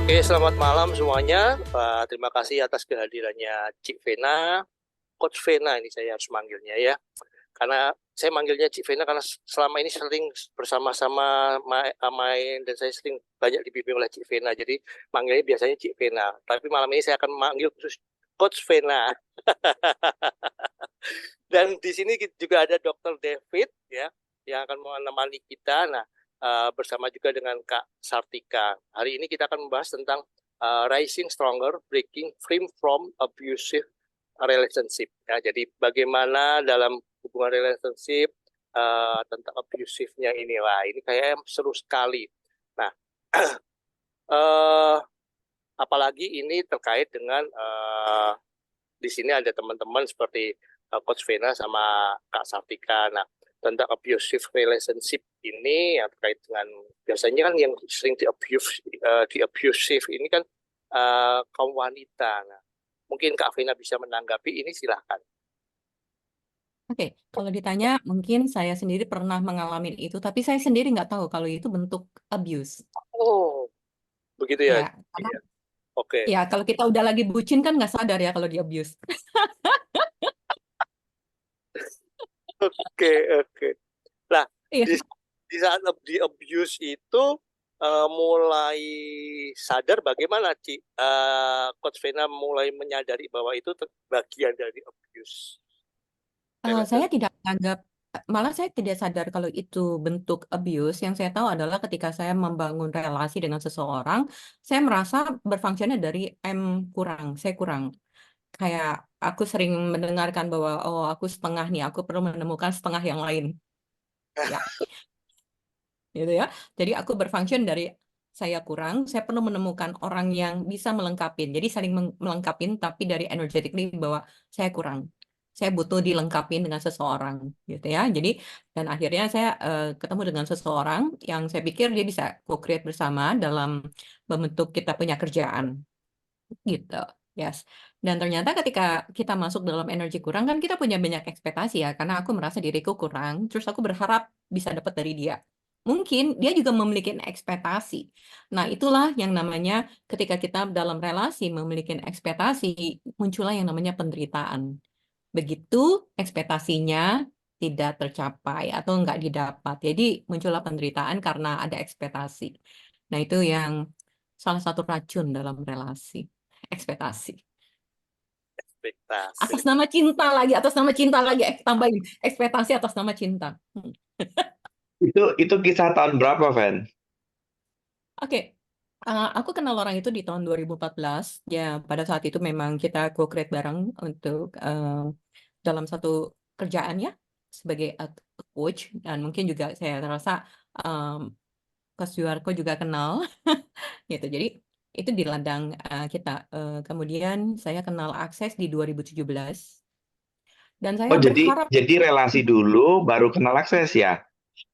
Oke, selamat malam semuanya. Terima kasih atas kehadirannya Cik Vena, Coach Vena ini saya harus manggilnya ya. Karena saya manggilnya Cik Vena karena selama ini sering bersama-sama main dan saya sering banyak dibimbing oleh Cik Vena. Jadi manggilnya biasanya Cik Vena. Tapi malam ini saya akan manggil khusus Coach Vena. Dan di sini juga ada Dr. David ya yang akan menemani kita. Nah, bersama juga dengan Kak Sartika. Hari ini kita akan membahas tentang Rising Stronger, Breaking Free from Abusive Relationship. Ya, jadi bagaimana dalam hubungan relationship tentang abusive-nya inilah. Ini kayak seru sekali. Nah, uh, apalagi ini terkait dengan di sini ada teman-teman seperti Coach Vena sama Kak Sartika. Nah, tentang abusive relationship ini yang terkait dengan biasanya kan yang sering di abusive ini kan kaum wanita. Nah, mungkin Kak Vena bisa menanggapi ini, silahkan. Oke, kalau ditanya mungkin saya sendiri pernah mengalami itu, tapi saya sendiri nggak tahu kalau itu bentuk abuse. Oh, begitu ya. Ya, karena Iya. Oke, ya kalau kita udah lagi bucin kan nggak sadar ya kalau di abuse. oke, oke. Nah, Iya. di, di saat di abuse itu mulai sadar bagaimana, Ci? Coach Vena mulai menyadari bahwa itu bagian dari abuse Saya relationship. tidak anggap, malah saya tidak sadar kalau itu bentuk abuse. Yang saya tahu adalah ketika saya membangun relasi dengan seseorang, saya merasa berfungsinya dari kurang, saya kurang. Kayak aku sering mendengarkan bahwa, oh aku setengah nih, aku perlu menemukan setengah yang lain. Ya, gitu ya. Jadi aku berfunction dari saya kurang, saya perlu menemukan orang yang bisa melengkapin. Jadi saling melengkapin, tapi dari energetically bahwa saya kurang. Saya butuh dilengkapin dengan seseorang, gitu ya. Jadi dan akhirnya saya ketemu dengan seseorang yang saya pikir dia bisa co-create bersama dalam membentuk kita punya kerjaan, gitu. Yes. Dan ternyata ketika kita masuk dalam energi kurang kan kita punya banyak ekspektasi ya, karena aku merasa diriku kurang, terus aku berharap bisa dapat dari dia. Mungkin dia juga memiliki ekspektasi. Nah, itulah yang namanya ketika kita dalam relasi memiliki ekspektasi, muncullah yang namanya penderitaan. Begitu ekspektasinya tidak tercapai atau nggak didapat. Jadi muncullah penderitaan karena ada ekspektasi. Nah, itu yang salah satu racun dalam relasi. Ekspektasi. Ekspektasi. Atas nama cinta lagi, tambahin ekspektasi atas nama cinta. Itu kisah tahun berapa, Van? Oke, aku kenal orang itu di tahun 2014. Ya, pada saat itu memang kita co-create bareng untuk dalam satu kerjaan ya, sebagai coach. Dan mungkin juga saya rasa um, Coach Yuarko juga kenal. Gitu. Jadi itu di ladang kita. Kemudian saya kenal Akses di 2017. Dan saya Oh, jadi berharap jadi relasi dulu baru kenal akses ya?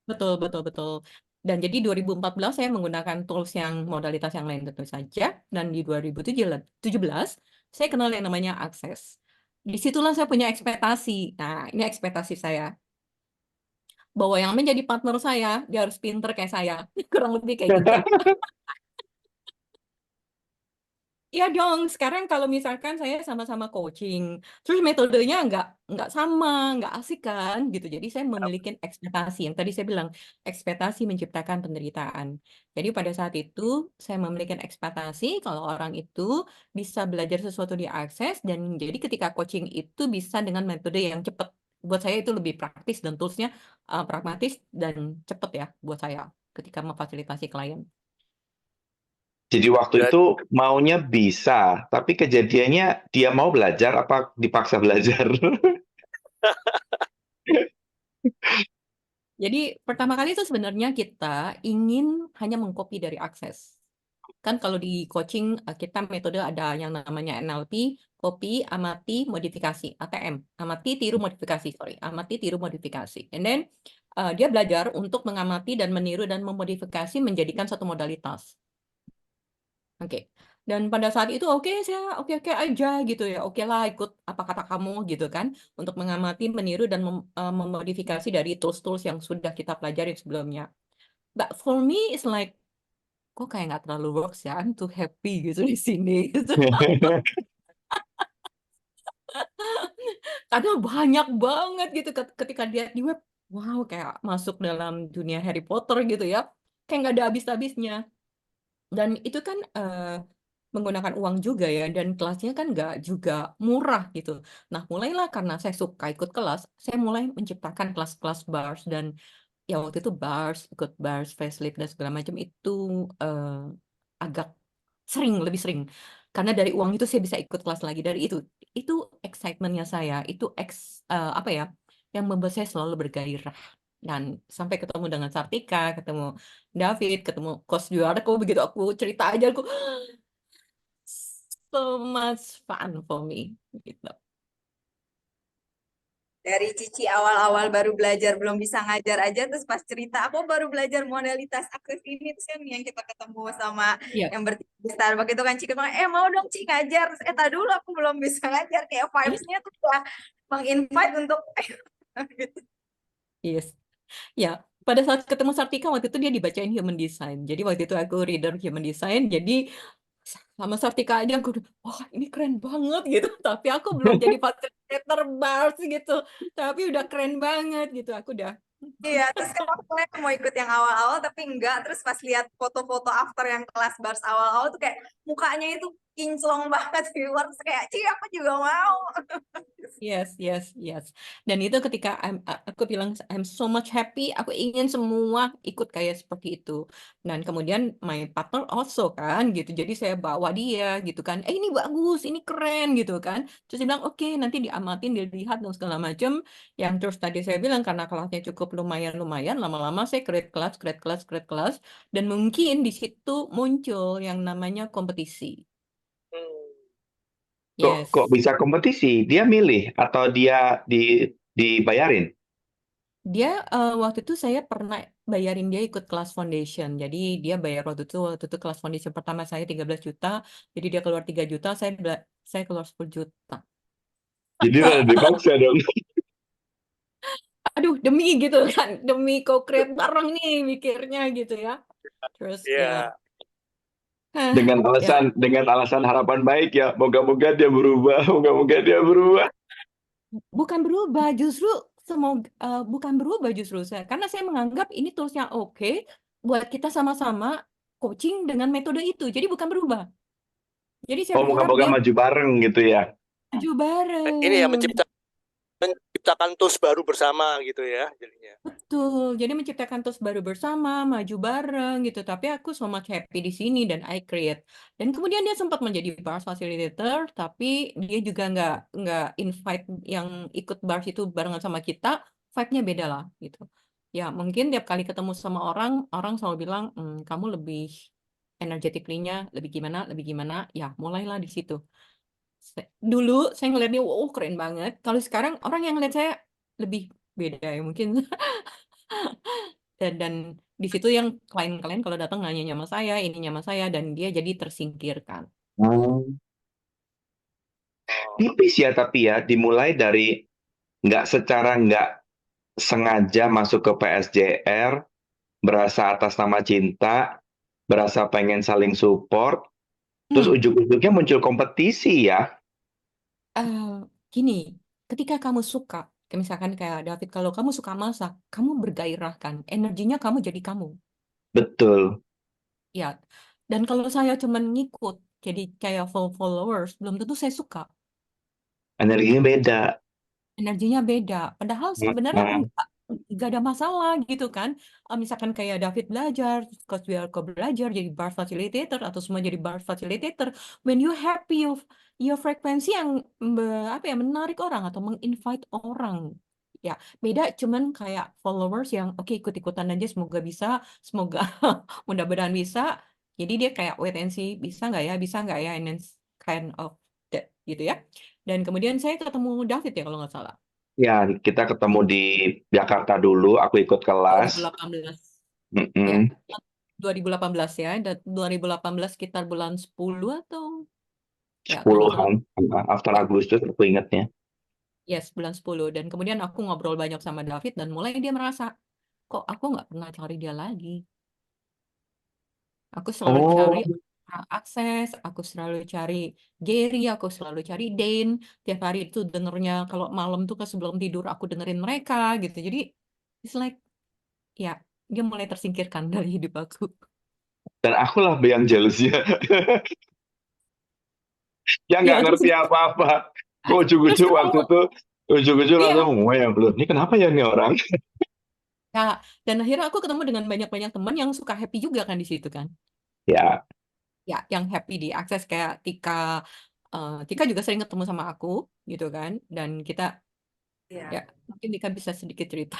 betul, betul, betul. Dan jadi 2014 saya menggunakan tools yang modalitas yang lain tentu saja. Dan di 2017 saya kenal yang namanya Akses. Disitulah saya punya ekspektasi. Nah, ini ekspektasi saya. Bahwa yang menjadi partner saya, dia harus pinter kayak saya. Kurang lebih kayak gitu. Iya dong, sekarang kalau misalkan saya sama-sama coaching, terus metodenya nggak sama, nggak asik kan, gitu. Jadi saya memiliki ekspektasi, yang tadi saya bilang, ekspektasi menciptakan penderitaan. Jadi pada saat itu, saya memiliki ekspektasi kalau orang itu bisa belajar sesuatu di akses, dan jadi ketika coaching itu bisa dengan metode yang cepat. Buat saya itu lebih praktis dan toolsnya pragmatis dan cepat ya buat saya ketika memfasilitasi klien. Jadi waktu Berarti itu maunya bisa, tapi kejadiannya dia mau belajar apa dipaksa belajar? Jadi pertama kali itu sebenarnya kita ingin hanya mengcopy dari akses. Kan kalau di coaching kita metode ada yang namanya NLP, copy, amati, modifikasi, ATM. Amati, tiru, modifikasi, sorry. Amati, tiru, modifikasi. And then dia belajar untuk mengamati dan meniru dan memodifikasi menjadikan satu modalitas. Oke. Dan pada saat itu saya oke aja gitu ya. Oke lah ikut apa kata kamu gitu kan untuk mengamati, meniru dan memodifikasi dari tools-tools yang sudah kita pelajari sebelumnya. But for me it's like kok kayak nggak terlalu works ya, I'm too happy gitu di sini gitu. Karena banyak banget gitu ketika lihat di web, wow kayak masuk dalam dunia Harry Potter gitu ya, kayak nggak ada habis-habisnya. Dan itu kan menggunakan uang juga ya, dan kelasnya kan nggak juga murah gitu. Nah, mulailah karena saya suka ikut kelas, saya mulai menciptakan kelas-kelas bars, dan ya waktu itu ikut bars, facelift dan segala macam itu agak lebih sering. Karena dari uang itu saya bisa ikut kelas lagi, dari itu excitementnya saya, itu apa ya, yang membuat saya selalu bergairah. Dan sampai ketemu dengan Sartika, ketemu David, ketemu Coach Juarco, begitu aku cerita aja aku so much fun for me gitu. Dari Cici awal-awal baru belajar belum bisa ngajar aja, terus pas cerita aku baru belajar modalitas aktif ini, terus kan yang kita ketemu sama Iya. yang bertiga di Starbucks itu kan Cik bilang, mau dong Cik ngajar, terus tak dulu aku belum bisa ngajar, kayak vibes-nya tuh udah meng-invite untuk gitu. Yes. Ya, pada saat ketemu Sartika waktu itu dia dibacain Human Design. Jadi waktu itu aku reader Human Design, jadi sama Sartika aja aku udah, wah ini keren banget gitu. Tapi aku belum jadi facilitator bars gitu. Tapi udah keren banget gitu. Aku udah Iya, terus kan aku sebenarnya mau ikut yang awal-awal tapi enggak, terus pas lihat foto-foto after yang kelas bars awal-awal tuh kayak mukanya itu kinclong banget di luar, terus kayak Ci aku juga mau. yes, yes, yes. Dan itu ketika aku bilang I'm so much happy, aku ingin semua ikut kayak seperti itu. Dan kemudian my partner also kan gitu. Jadi saya bawa dia gitu kan. Ini bagus, ini keren gitu kan. Terus dia bilang oke, nanti diamatin, dilihat dan segala macam. Yang terus tadi saya bilang karena kelasnya cukup lumayan, lama-lama saya create kelas. Dan mungkin di situ muncul yang namanya kompetisi. Kok Yes. bisa kompetisi? Dia milih atau dia dibayarin? Dia waktu itu saya pernah bayarin dia ikut kelas foundation. Jadi dia bayar waktu itu kelas foundation pertama saya 13 juta. Jadi dia keluar 3 juta, saya keluar 10 juta. Jadi rada dipaksa dong. Aduh, demi gitu kan, demi co-create bareng nih mikirnya gitu ya. Terus ya, Iya. ya Dengan alasan harapan baik ya. Moga-moga dia berubah, moga-moga dia berubah. bukan berubah, justru bukan berubah justru saya, karena saya menganggap ini tools yang oke buat kita sama-sama coaching dengan metode itu. Jadi bukan berubah. Jadi saya Oh, berharap moga-moga dia maju bareng gitu ya. maju Ini ya bareng. menciptakan tools baru bersama gitu ya jadinya. Betul, jadi menciptakan tools baru bersama, maju bareng gitu. Tapi aku so much happy di sini dan I create. Dan kemudian dia sempat menjadi bars facilitator, tapi dia juga nggak invite yang ikut bars itu barengan sama kita. Vibe-nya beda lah gitu. Ya mungkin tiap kali ketemu sama orang, orang selalu bilang, kamu lebih energetically-nya lebih gimana. Ya mulailah di situ. Dulu saya ngeliatnya, wow keren banget. Kalau sekarang orang yang ngeliat saya lebih beda ya mungkin. Dan di situ yang klien-klien kalau datang nanya sama saya, ini sama saya, dan dia jadi tersingkirkan. Hmm. Oh. Tipis ya tapi ya, dimulai dari nggak sengaja masuk ke PSJR, berasa atas nama cinta, berasa pengen saling support, terus Hmm, ujung-ujungnya muncul kompetisi ya. eh, gini, ketika kamu suka, kayak misalkan kayak David, kalau kamu suka masak, kamu bergairah kan, energinya kamu jadi kamu, Betul. ya. Dan kalau saya cuman ngikut, jadi kayak followers, belum tentu saya suka. Energinya beda. Energinya beda. Padahal sebenarnya Nah, nggak ada masalah gitu kan. Misalkan kayak David belajar, Coach Biarko belajar jadi bar facilitator atau semua jadi bar facilitator. When you happy, your frekuensi yang apa ya, menarik orang atau menginvite orang. Ya, beda cuman kayak followers yang oke ikut-ikutan aja, semoga bisa, semoga mudah-mudahan bisa. Jadi dia kayak wait and see, bisa nggak ya, and then kind of that gitu ya. Dan kemudian saya ketemu David ya kalau nggak salah. ya kita ketemu di Jakarta dulu, aku ikut kelas. 2018. Ya, Mm-mm. 2018 ya. Dan 2018 sekitar bulan 10 atau ya kalau nggak salah. 10-an, after Ya, Agustus aku ingatnya. yes, bulan 10. Dan kemudian aku ngobrol banyak sama David dan mulai dia merasa kok aku nggak pernah cari dia lagi. Aku selalu cari Oh, akses, aku selalu cari Gary, aku selalu cari Dane. Tiap hari itu dengernya kalau malam tuh kan sebelum tidur aku dengerin mereka gitu. Jadi it's like ya dia mulai tersingkirkan dari hidup aku. dan akulah yang jealous ya. Yang nggak Ya terus ngerti apa-apa. Kok terus ujung-ujung ketemu waktu itu, ujung-ujung iya langsung, wah ya belum. Ini kenapa ya ini orang? ya dan akhirnya aku ketemu dengan banyak-banyak teman yang suka happy juga kan di situ kan. Ya, Ya yang happy di akses kayak Tika. Tika juga sering ketemu sama aku gitu kan dan kita Iya. ya mungkin Tika bisa sedikit cerita.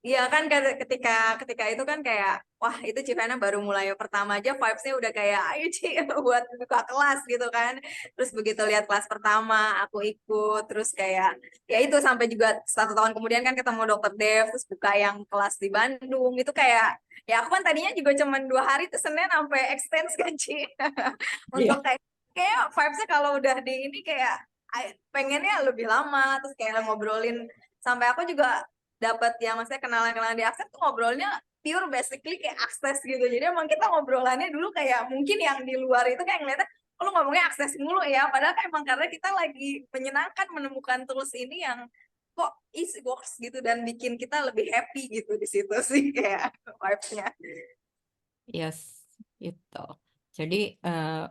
Iya kan ketika ketika itu kan kayak wah itu Civana baru mulai pertama aja vibes-nya udah kayak ayo Ci buat buka kelas gitu kan. Terus begitu lihat kelas pertama aku ikut terus kayak ya itu sampai juga 1 tahun kemudian kan ketemu Dokter Dev terus buka yang kelas di Bandung itu kayak ya aku kan tadinya juga cuman 2 hari tuh Senin sampai extend kan Ci untuk Iya. kayak vibes-nya kalau udah di ini kayak pengennya lebih lama terus kayak ngobrolin sampai aku juga dapat yang maksudnya kenalan-kenalan di akses tuh ngobrolnya pure basically kayak akses gitu. Jadi emang kita ngobrolannya dulu kayak mungkin yang di luar itu kayak ngeliatnya oh, lu ngomongnya akses mulu ya. Padahal kan emang karena kita lagi menyenangkan menemukan tools ini yang kok easy works gitu dan bikin kita lebih happy gitu di situ sih kayak vibes-nya. Yes, itu. Jadi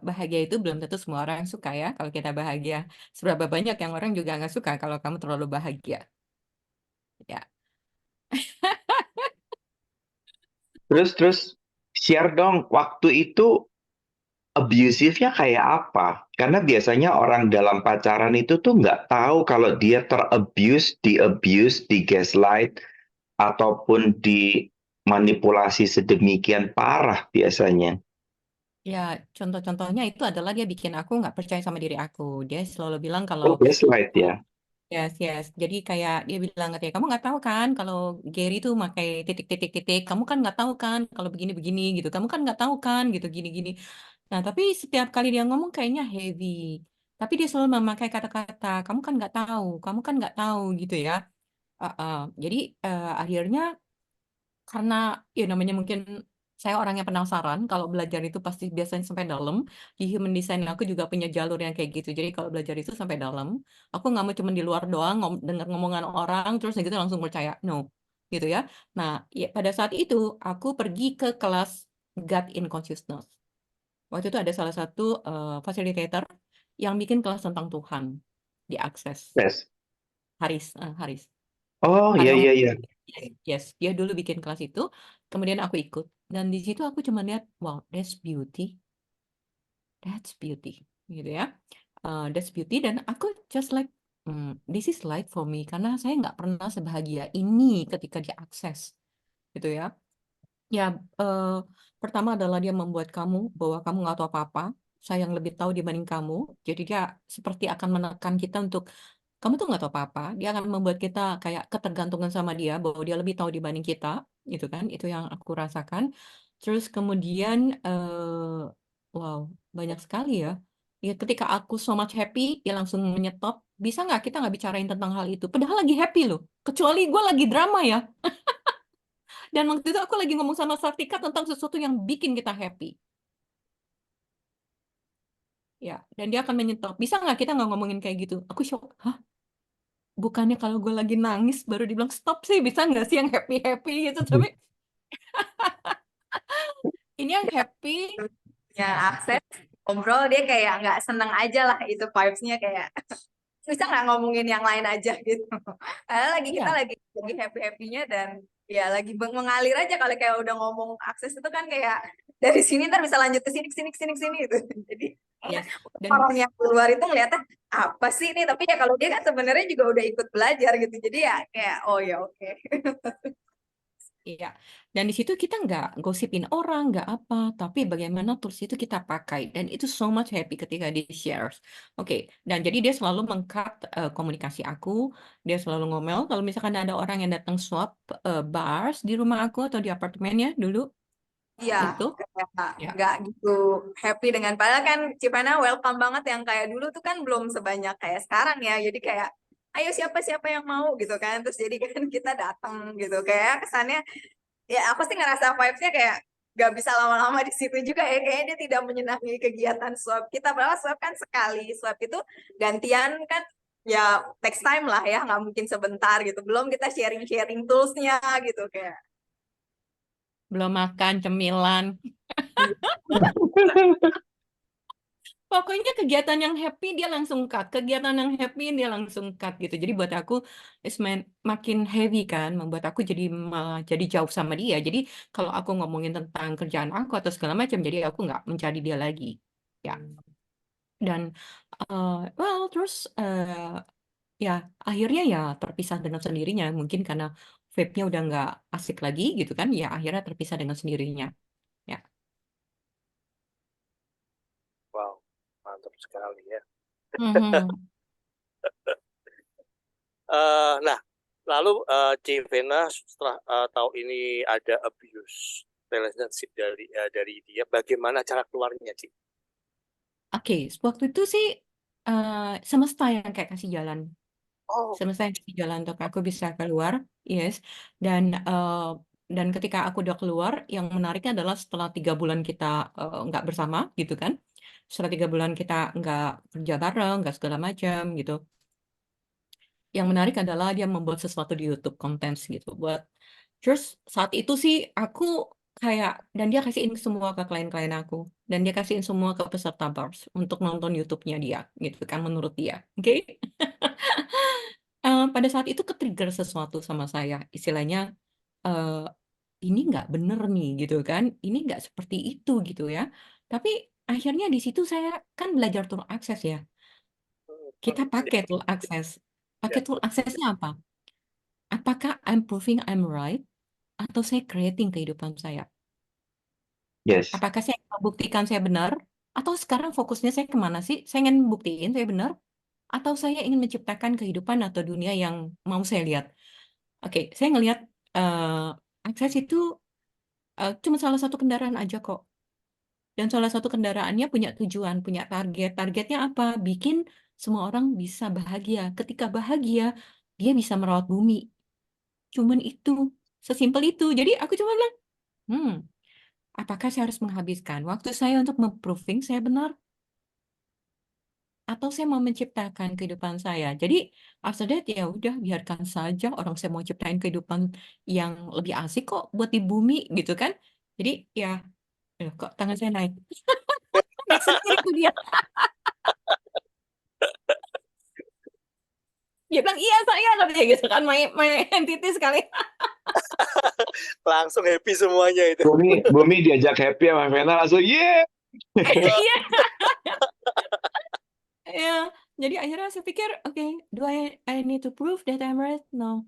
bahagia itu belum tentu semua orang suka ya. Kalau kita bahagia, seberapa banyak yang orang juga nggak suka kalau kamu terlalu bahagia. Ya, terus share dong waktu itu abusive-nya kayak apa? Karena biasanya orang dalam pacaran itu tuh nggak tahu kalau dia terabuse, di gaslight, ataupun dimanipulasi sedemikian parah biasanya. ya contoh-contohnya itu adalah dia bikin aku nggak percaya sama diri aku. Dia selalu bilang kalau Oh, gaslight oh, ya. yes, yes. Jadi kayak dia bilang katanya, kamu nggak tahu kan kalau Gary tuh pakai titik-titik-titik. Kamu kan nggak tahu kan kalau begini-begini gitu. Kamu kan nggak tahu kan gitu gini-gini. Nah, tapi setiap kali dia ngomong kayaknya heavy. Tapi dia selalu memakai kata-kata, kamu kan nggak tahu gitu ya. Jadi akhirnya karena ya namanya mungkin saya orang yang penasaran, kalau belajar itu pasti biasanya sampai dalam. Di human design aku juga punya jalur yang kayak gitu. Jadi kalau belajar itu sampai dalam, aku nggak mau cuma di luar doang dengar ngomongan orang terus gitu langsung percaya. No, gitu ya. Nah, ya, pada saat itu aku pergi ke kelas God in Consciousness. Waktu itu ada salah satu facilitator yang bikin kelas tentang Tuhan di Akses. Yes. Haris. Oh, Haris iya, Om. iya, iya. Yes, dia dulu bikin kelas itu, kemudian aku ikut. Dan di situ aku cuma lihat, wow, that's beauty, gitu ya. That's beauty, dan aku just like, this is light for me, karena saya nggak pernah sebahagia ini ketika diakses, gitu ya. Ya, pertama adalah dia membuat kamu bahwa kamu nggak tahu apa-apa, saya yang lebih tahu dibanding kamu. Jadi dia seperti akan menekan kita untuk kamu tuh nggak tahu apa-apa. Dia akan membuat kita kayak ketergantungan sama dia bahwa dia lebih tahu dibanding kita, gitu kan? Itu yang aku rasakan. Terus kemudian, wow, banyak sekali ya. Ya, ketika aku so much happy, dia langsung menyetop. Bisa nggak kita nggak bicarain tentang hal itu? Padahal lagi happy loh. Kecuali gue lagi drama ya. Dan waktu itu aku lagi ngomong sama Sartika tentang sesuatu yang bikin kita happy. Ya, dan dia akan menyetop. Bisa nggak kita nggak ngomongin kayak gitu? Aku shock. Hah? Bukannya kalau gue lagi nangis baru dibilang stop sih, bisa nggak sih yang happy-happy gitu? Tapi ini yang happy. Ya Ya, akses ngobrol dia kayak nggak seneng aja lah itu vibes-nya kayak bisa nggak ngomongin yang lain aja gitu. Karena kita iya, lagi happy-happynya dan ya lagi mengalir aja kalau kayak udah ngomong akses itu kan kayak dari sini ntar bisa lanjut ke sini ke sini gitu. Jadi yes. Dan orang yang keluar itu ngeliatnya apa sih ini tapi ya kalau dia kan sebenarnya juga udah ikut belajar gitu. Jadi ya kayak oh ya oke. iya, dan di situ kita nggak gosipin orang, nggak apa, tapi bagaimana tools itu kita pakai, dan itu so much happy ketika di shares. Oke, dan jadi dia selalu mengkat komunikasi aku, dia selalu ngomel kalau misalkan ada orang yang datang swap bars di rumah aku atau di apartemennya dulu Iya, itu, kayak ya, nggak gitu happy dengan padahal kan Cipana welcome banget yang kayak dulu tuh kan belum sebanyak kayak sekarang ya. Jadi kayak ayo siapa-siapa yang mau gitu kan. Terus jadi kan kita datang gitu. Kayak kesannya ya aku sih ngerasa vibes-nya kayak nggak bisa lama-lama di situ juga ya, kayaknya dia tidak menyenangi kegiatan swab kita, padahal swab kan sekali, swab itu gantian kan, ya text time lah ya, nggak mungkin sebentar gitu, belum kita sharing-sharing toolsnya gitu kayak. Belum makan cemilan. Pokoknya kegiatan yang happy dia langsung cut, kegiatan yang happy dia langsung cut gitu. Jadi buat aku makin heavy kan, membuat aku jadi malah jadi jauh sama dia. Jadi kalau aku ngomongin tentang kerjaan aku atau segala macam, jadi aku nggak mencari dia lagi. Ya. Dan terus ya akhirnya ya terpisah dengan sendirinya. Mungkin karena vape-nya udah nggak asik lagi gitu kan, ya akhirnya terpisah dengan sendirinya. Ya. Wow, mantap sekali ya. Mhm. Nah, lalu Civena setelah tahu ini ada abuse relationship dari dia, bagaimana cara keluarnya, Ci? Oke, waktu itu sih semesta yang kayak kasih jalan. Oh, Semesta yang kasih jalan untuk aku bisa keluar, yes. Dan ketika aku udah keluar, yang menariknya adalah setelah 3 bulan kita nggak bersama, gitu kan. Setelah 3 bulan kita nggak kerja bareng, nggak segala macam gitu. Yang menarik adalah dia membuat sesuatu di YouTube konten gitu. Terus saat itu sih aku kayak, dan dia kasihin semua ke klien-klien aku, dan dia kasihin semua ke peserta bars untuk nonton YouTube-nya dia, gitu kan menurut dia, oke? Pada saat itu ke-trigger sesuatu sama saya, istilahnya eh, ini nggak bener nih, gitu kan? Ini nggak seperti itu, gitu ya. Tapi akhirnya di situ saya kan belajar tool access ya. Kita pakai tool access. ya. Pakai tool accessnya apa? Apakah I'm proving I'm right atau saya creating kehidupan saya? Yes. Apakah saya membuktikan saya benar? Atau sekarang fokusnya saya kemana sih? Saya ingin buktiin saya benar? Atau saya ingin menciptakan kehidupan atau dunia yang mau saya lihat? Oke, saya ngelihat akses itu cuma salah satu kendaraan aja kok. Dan salah satu kendaraannya punya tujuan, punya target. Targetnya apa? Bikin semua orang bisa bahagia. Ketika bahagia, dia bisa merawat bumi. Cuman itu. Sesimpel itu. Jadi aku cuma bilang, apakah saya harus menghabiskan waktu saya untuk memproving saya benar? Atau saya mau menciptakan kehidupan saya? Jadi after that ya udah biarkan saja orang saya mau ciptain kehidupan yang lebih asik kok buat di bumi gitu kan. Jadi ya kok tangan saya naik. Naik sendiri tuh dia. Dia bilang iya saya katanya gitu kan, my entity sekali. Langsung happy semuanya itu. Bumi diajak happy sama Vena langsung yeah. Iya. Ya, jadi akhirnya saya pikir, oke, do I need to prove that I'm right? No.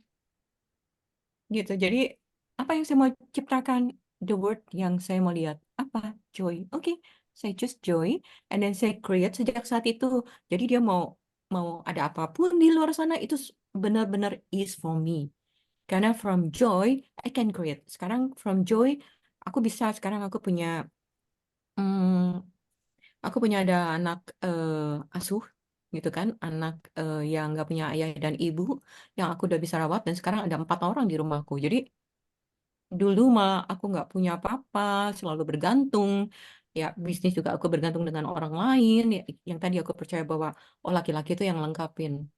Gitu. Jadi apa yang saya mau ciptakan, the word yang saya mau lihat apa? Joy. Oke, saya choose joy, and then saya create sejak saat itu. Jadi dia mau ada apapun di luar sana itu benar-benar is for me. Karena from joy I can create. Sekarang from joy sekarang hmm, aku punya ada anak asuh gitu kan, anak yang nggak punya ayah dan ibu yang aku udah bisa rawat, dan sekarang ada 4 orang di rumahku. Jadi dulu malah aku nggak punya apa-apa, selalu bergantung. Ya, bisnis juga aku bergantung dengan orang lain. Ya, yang tadi aku percaya bahwa laki-laki itu yang lengkapin.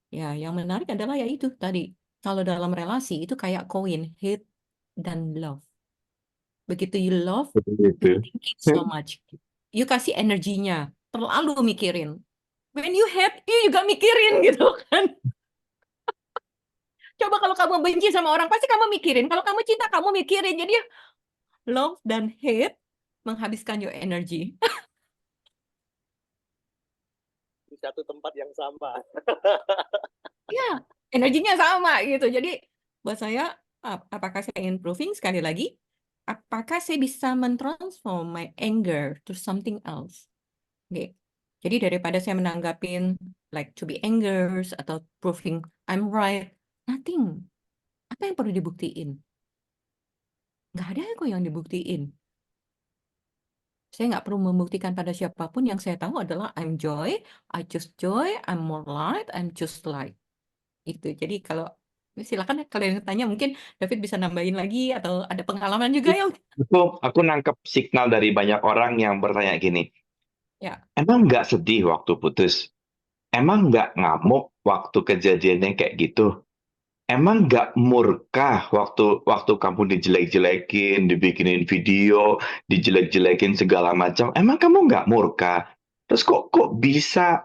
Ya, yang menarik adalah ya itu tadi. Kalau dalam relasi itu kayak koin, hate dan love. Begitu you love, you Gitu. thinking so much. You kasih energinya, terlalu mikirin. When you hate, you juga mikirin gitu kan. Coba kalau kamu benci sama orang, pasti kamu mikirin. Kalau kamu cinta, kamu mikirin. Jadi love dan hate menghabiskan your energy. Di satu tempat yang sama. Ya, energinya sama gitu. Jadi buat saya, apakah saya ingin proving sekali lagi? Apakah saya bisa mentransform my anger to something else? Oke. Jadi daripada saya menanggapin like to be angers atau proving I'm right, nothing. Apa yang perlu dibuktiin? Nggak ada kok yang dibuktiin. Saya nggak perlu membuktikan pada siapapun. Yang saya tahu adalah I'm joy, I choose joy, I'm more light, I'm choose light. Itu. Jadi kalau Silakan ya, kalau yang tanya mungkin David bisa nambahin lagi atau ada pengalaman juga yang Aku nangkep signal dari banyak orang yang bertanya gini, ya. emang nggak sedih waktu putus? Emang nggak ngamuk waktu kejadiannya kayak gitu? Emang nggak murka waktu kamu dijelek-jelekin, dibikinin video, dijelek-jelekin segala macam? Emang kamu nggak murka? Terus kok bisa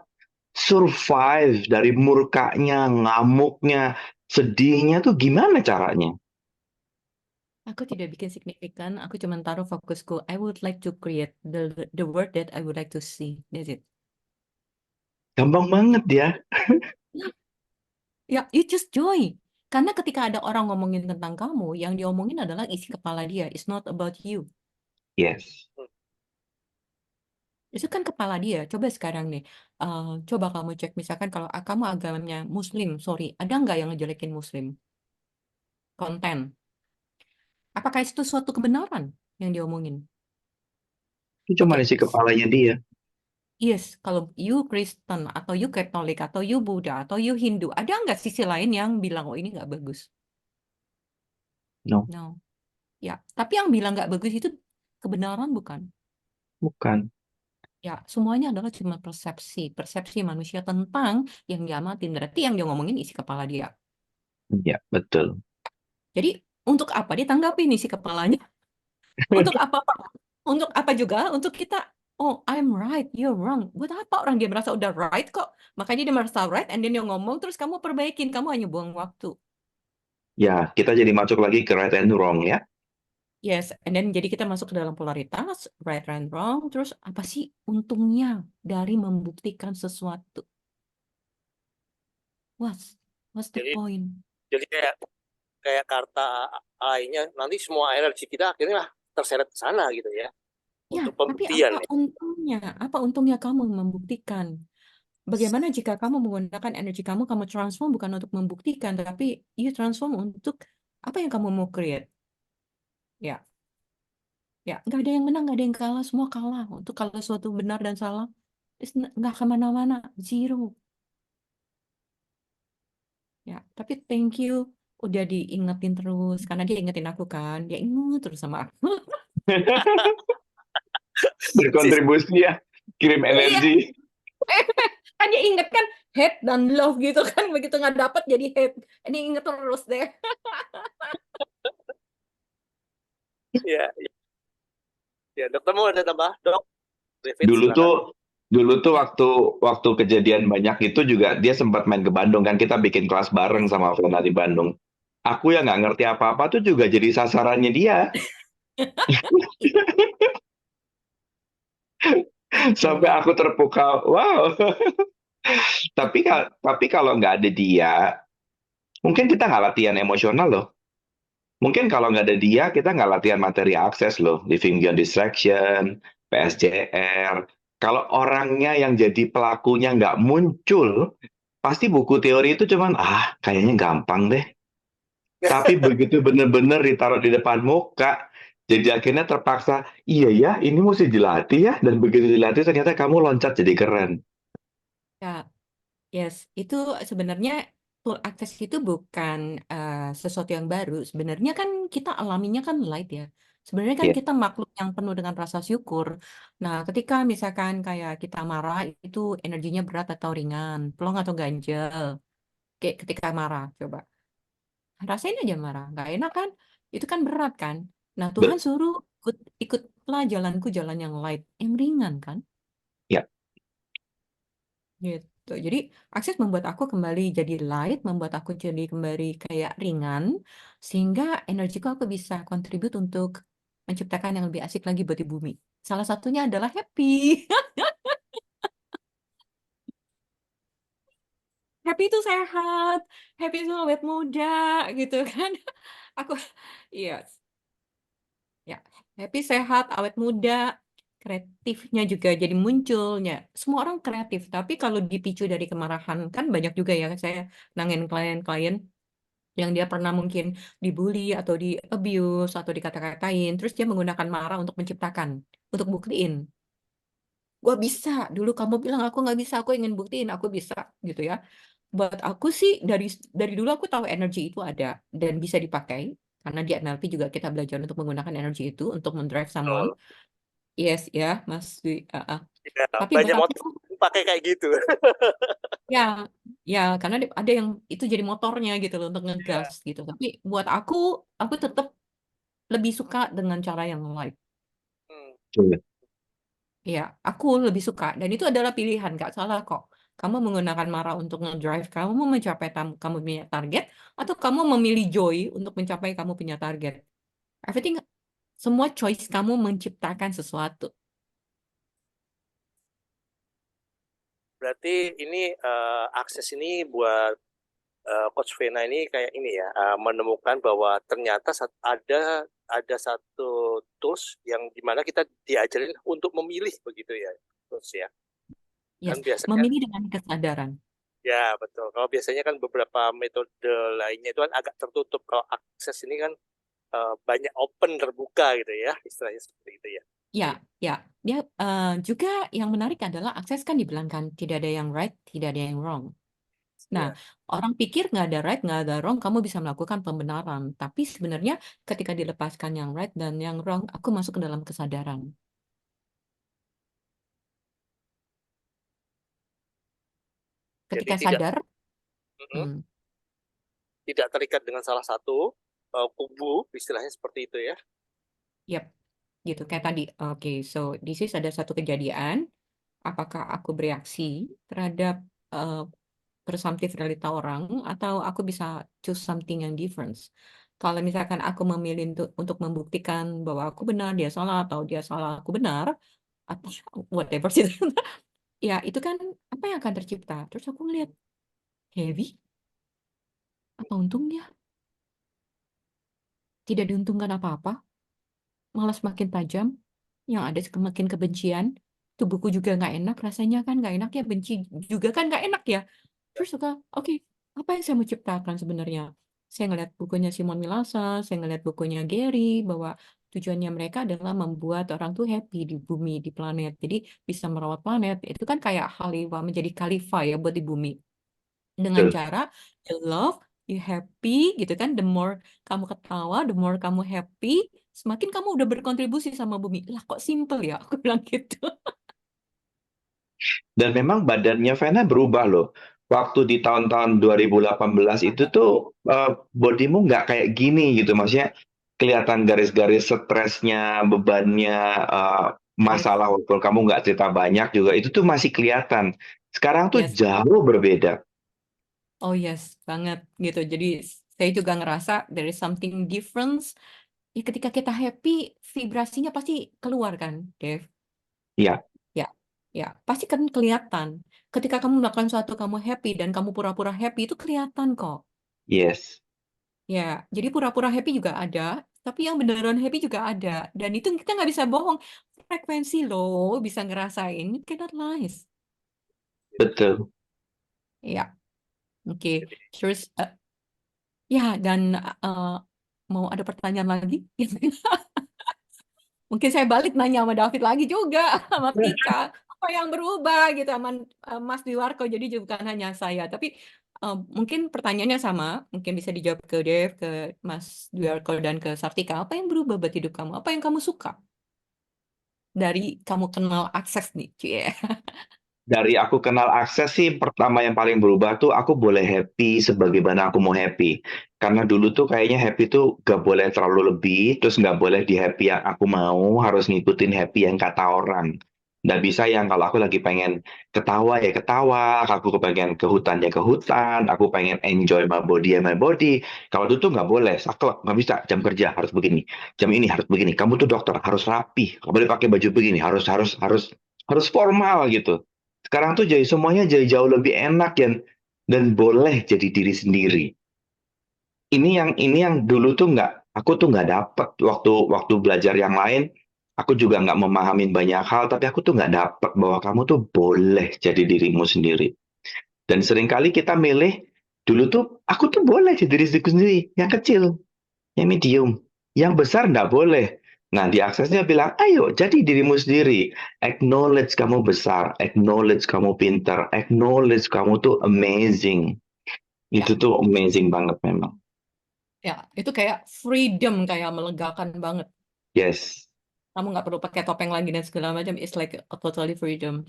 survive dari murkanya, ngamuknya, sedihnya tuh gimana caranya? Aku tidak bikin signifikan, aku cuma taruh fokusku. I would like to create the word that I would like to see. That's it. Gampang banget ya. Ya, you just joy. Karena ketika ada orang ngomongin tentang kamu, yang diomongin adalah isi kepala dia. It's not about you. Yes. Itu kan kepala dia. Coba sekarang nih, coba kamu cek misalkan kalau kamu agamanya Muslim, sorry, ada nggak yang ngejelekin Muslim? Konten. Apakah itu suatu kebenaran yang diomongin? Itu cuma Oke, isi kepalanya dia. yes, kalau you Kristen atau you Katolik atau you Buddha atau you Hindu, ada nggak sisi lain yang bilang oh ini nggak bagus? No, No, ya. Tapi yang bilang nggak bagus itu kebenaran bukan? bukan. Ya, semuanya adalah cuma persepsi, persepsi manusia tentang yang diamatin. Berarti yang dia ngomongin isi kepala dia. Ya, betul. Jadi untuk apa ditanggapi isi kepalanya? Untuk apa? Untuk apa juga? Untuk kita. Oh, I'm right, you're wrong. Buat apa orang dia merasa udah right kok? Makanya dia merasa right, and then dia ngomong, terus kamu perbaikin. Kamu hanya buang waktu. Ya, kita jadi masuk lagi ke right and wrong ya. Yes, and then jadi kita masuk ke dalam polaritas, right and wrong. Terus apa sih untungnya dari membuktikan sesuatu? What's the Jadi point? jadi kayak karta AI-nya nanti semua energi kita akhirnya terseret ke sana gitu ya Ya, untuk tapi pembuktian apa ya. untungnya? Apa untungnya kamu membuktikan? Bagaimana jika kamu menggunakan energi kamu transform bukan untuk membuktikan, tapi you transform untuk apa yang kamu mau create? Ya, ya, nggak ada yang menang, nggak ada yang kalah, semua kalah. Untuk kalau suatu benar dan salah, nggak kemana-mana, zero. Ya, tapi thank you udah diingetin terus, karena dia ingetin aku kan, dia inget terus sama aku. Sis, Berkontribusi ya, kirim Iya, energi. kan dia inget kan hate dan love gitu kan, begitu nggak dapet jadi hate. Ini inget terus deh. ya, ya dokter mau ada tambah dok, David Dulu silakan. tuh dulu tuh Ya. waktu kejadian banyak itu juga dia sempat main ke Bandung kan, kita bikin kelas bareng sama Vena di Bandung. Aku yang nggak ngerti apa-apa tuh juga jadi sasarannya dia. Sampai Betul. aku terpukau. Wow. Tapi kalau nggak ada dia, mungkin kita nggak latihan emosional loh. Mungkin kalau nggak ada dia, kita nggak latihan materi akses loh. Living Beyond Distraction, PSJR. Kalau orangnya yang jadi pelakunya nggak muncul, pasti buku teori itu cuman, kayaknya gampang deh. Tapi begitu bener-bener ditaruh di depan muka, jadi akhirnya terpaksa, iya ya, ini mesti dilatih ya. Dan begitu dilatih, ternyata kamu loncat jadi keren. Ya, yes, itu sebenarnya tool access itu bukan sesuatu yang baru. Sebenarnya kan kita alaminya kan light ya. Sebenarnya kan Ya, kita makhluk yang penuh dengan rasa syukur. Nah, ketika misalkan kayak kita marah itu energinya berat atau ringan, plong atau ganjel. Kayak ketika marah, coba rasain aja marah, nggak enak kan? Itu kan berat kan? Nah, Tuhan bet- suruh ikutlah jalanku, jalan yang light, yang ringan kan? ya, Gitu. Jadi akses membuat aku kembali jadi light, membuat aku jadi kembali kayak ringan, sehingga energiku aku bisa kontribut untuk menciptakan yang lebih asik lagi buat di bumi. Salah satunya adalah happy. Happy itu sehat, happy itu awet muda, gitu kan? Aku, iya, ya, happy sehat, awet muda, kreatifnya juga jadi munculnya. Semua orang kreatif, tapi kalau dipicu dari kemarahan, kan banyak juga ya saya nangin klien-klien yang dia pernah mungkin dibully atau di abuse atau dikata-katain, terus dia menggunakan marah untuk menciptakan, untuk buktiin. Gua bisa, dulu kamu bilang aku nggak bisa, aku ingin buktiin aku bisa, gitu ya. buat aku sih dari dulu aku tahu energi itu ada dan bisa dipakai karena di NLP juga kita belajar untuk menggunakan energi itu untuk mendrive someone. Betul. Yes, ya, Mas Dwi. Ya, Tapi buat banyak aku motor pakai kayak gitu. ya, ya karena ada yang itu jadi motornya gitu loh untuk Ya. ngegas gitu. Tapi buat aku tetap lebih suka dengan cara yang light. Hmm. Iya. Ya, aku lebih suka dan itu adalah pilihan, gak salah kok. Kamu menggunakan marah untuk ngedrive kamu mau mencapai kamu punya target atau kamu memilih joy untuk mencapai kamu punya target. Everything, semua choice kamu menciptakan sesuatu. Berarti ini akses ini buat Coach Vena ini kayak ini ya, menemukan bahwa ternyata ada satu tools yang dimana kita diajarin untuk memilih begitu ya, terus ya. Yes, Kan biasanya memilih dengan kesadaran. ya betul. Kalau biasanya kan beberapa metode lainnya itu kan agak tertutup. Kalau akses ini kan banyak open terbuka gitu ya, istilahnya seperti itu ya. Ya, ya. Dia juga yang menarik adalah akses kan dibilang kan tidak ada yang right, tidak ada yang wrong. Nah, Ya. orang pikir nggak ada right, nggak ada wrong, kamu bisa melakukan pembenaran. Tapi sebenarnya ketika dilepaskan yang right dan yang wrong, aku masuk ke dalam kesadaran. Jadi Ketika tidak sadar, mm, hmm, tidak terikat dengan salah satu kubu, istilahnya seperti itu ya. yep, gitu. Kayak tadi, oke, so this is ada satu kejadian, apakah aku bereaksi terhadap uh, presumptive realita orang, atau aku bisa choose something yang different. Kalau misalkan aku memilih untuk membuktikan bahwa aku benar, dia salah, atau dia salah, aku benar, atau whatever sih, ya itu kan apa yang akan tercipta. Terus aku ngeliat, heavy, apa untungnya? Tidak diuntungkan apa-apa, malah semakin tajam, yang ada semakin kebencian, tubuhku juga nggak enak, rasanya kan nggak enak ya, benci juga kan nggak enak ya. Terus suka, oke, apa yang saya mau ciptakan sebenarnya? Saya ngeliat bukunya Simon Milasa, saya ngeliat bukunya Gary, bahwa tujuannya mereka adalah membuat orang tuh happy di bumi, di planet. Jadi bisa merawat planet. Itu kan kayak Halifa menjadi khalifah ya buat di bumi. Dengan Betul. cara you love, you happy gitu kan. The more kamu ketawa, the more kamu happy, semakin kamu udah berkontribusi sama bumi. Lah kok simple ya? Aku bilang gitu. Dan memang badannya Vena berubah loh. Waktu di tahun-tahun 2018 itu tuh bodimu nggak kayak gini gitu. Maksudnya kelihatan garis-garis stresnya, bebannya, Yes, masalah walaupun kamu nggak cerita banyak juga itu tuh masih kelihatan. Sekarang tuh yes. jauh berbeda. Oh yes, banget gitu. Jadi saya juga ngerasa there is something different. Ya, ketika kita happy, vibrasinya pasti keluar kan, Dev? Iya, Ya, ya, pasti kan kelihatan. Ketika kamu melakukan sesuatu kamu happy dan kamu pura-pura happy itu kelihatan kok. yes. Ya, jadi pura-pura happy juga ada, tapi yang beneran happy juga ada. Dan itu kita nggak bisa bohong. Frekuensi loh, bisa ngerasain. You cannot lies. Betul. Ya, oke. Jadi Terus, ya, dan mau ada pertanyaan lagi? Mungkin saya balik nanya sama David lagi juga, sama Tika. Apa yang berubah gitu sama Mas Dwiwarko. Jadi bukan hanya saya. Tapi mungkin pertanyaannya sama. Mungkin bisa dijawab ke Dev, ke Mas Dwiwarko, dan ke Sartika. Apa yang berubah buat hidup kamu? Apa yang kamu suka? Dari kamu kenal akses nih. Cie. Dari aku kenal akses sih, pertama yang paling berubah tuh aku boleh happy sebagaimana aku mau happy. Karena dulu tuh kayaknya happy tuh gak boleh terlalu lebih, terus gak boleh di happy yang aku mau, harus ngikutin happy yang kata orang. Nggak bisa yang kalau aku lagi pengen ketawa ya ketawa, aku pengen ke hutan ya ke hutan, aku pengen enjoy my body ya my body. Kalau itu tuh nggak boleh, saklek, nggak bisa, jam kerja harus begini, jam ini harus begini. Kamu tuh dokter harus rapi, nggak boleh pakai baju begini, harus formal gitu. Sekarang tuh jadi semuanya jadi jauh lebih enak dan boleh jadi diri sendiri. Ini yang dulu tuh aku tuh nggak dapet waktu waktu belajar yang lain. Aku juga nggak memahamin banyak hal, tapi aku tuh nggak dapet bahwa kamu tuh boleh jadi dirimu sendiri. Dan seringkali kita milih dulu tuh aku tuh boleh jadi diriku sendiri, yang kecil, yang medium, yang besar nggak boleh. Nah, di aksesnya bilang, ayo jadi dirimu sendiri. Acknowledge kamu besar, acknowledge kamu pintar, acknowledge kamu tuh amazing. Ya, Itu tuh amazing banget memang. ya, itu kayak freedom, kayak melegakan banget. Yes. Kamu nggak perlu pakai topeng lagi dan segala macam. It's like a totally freedom.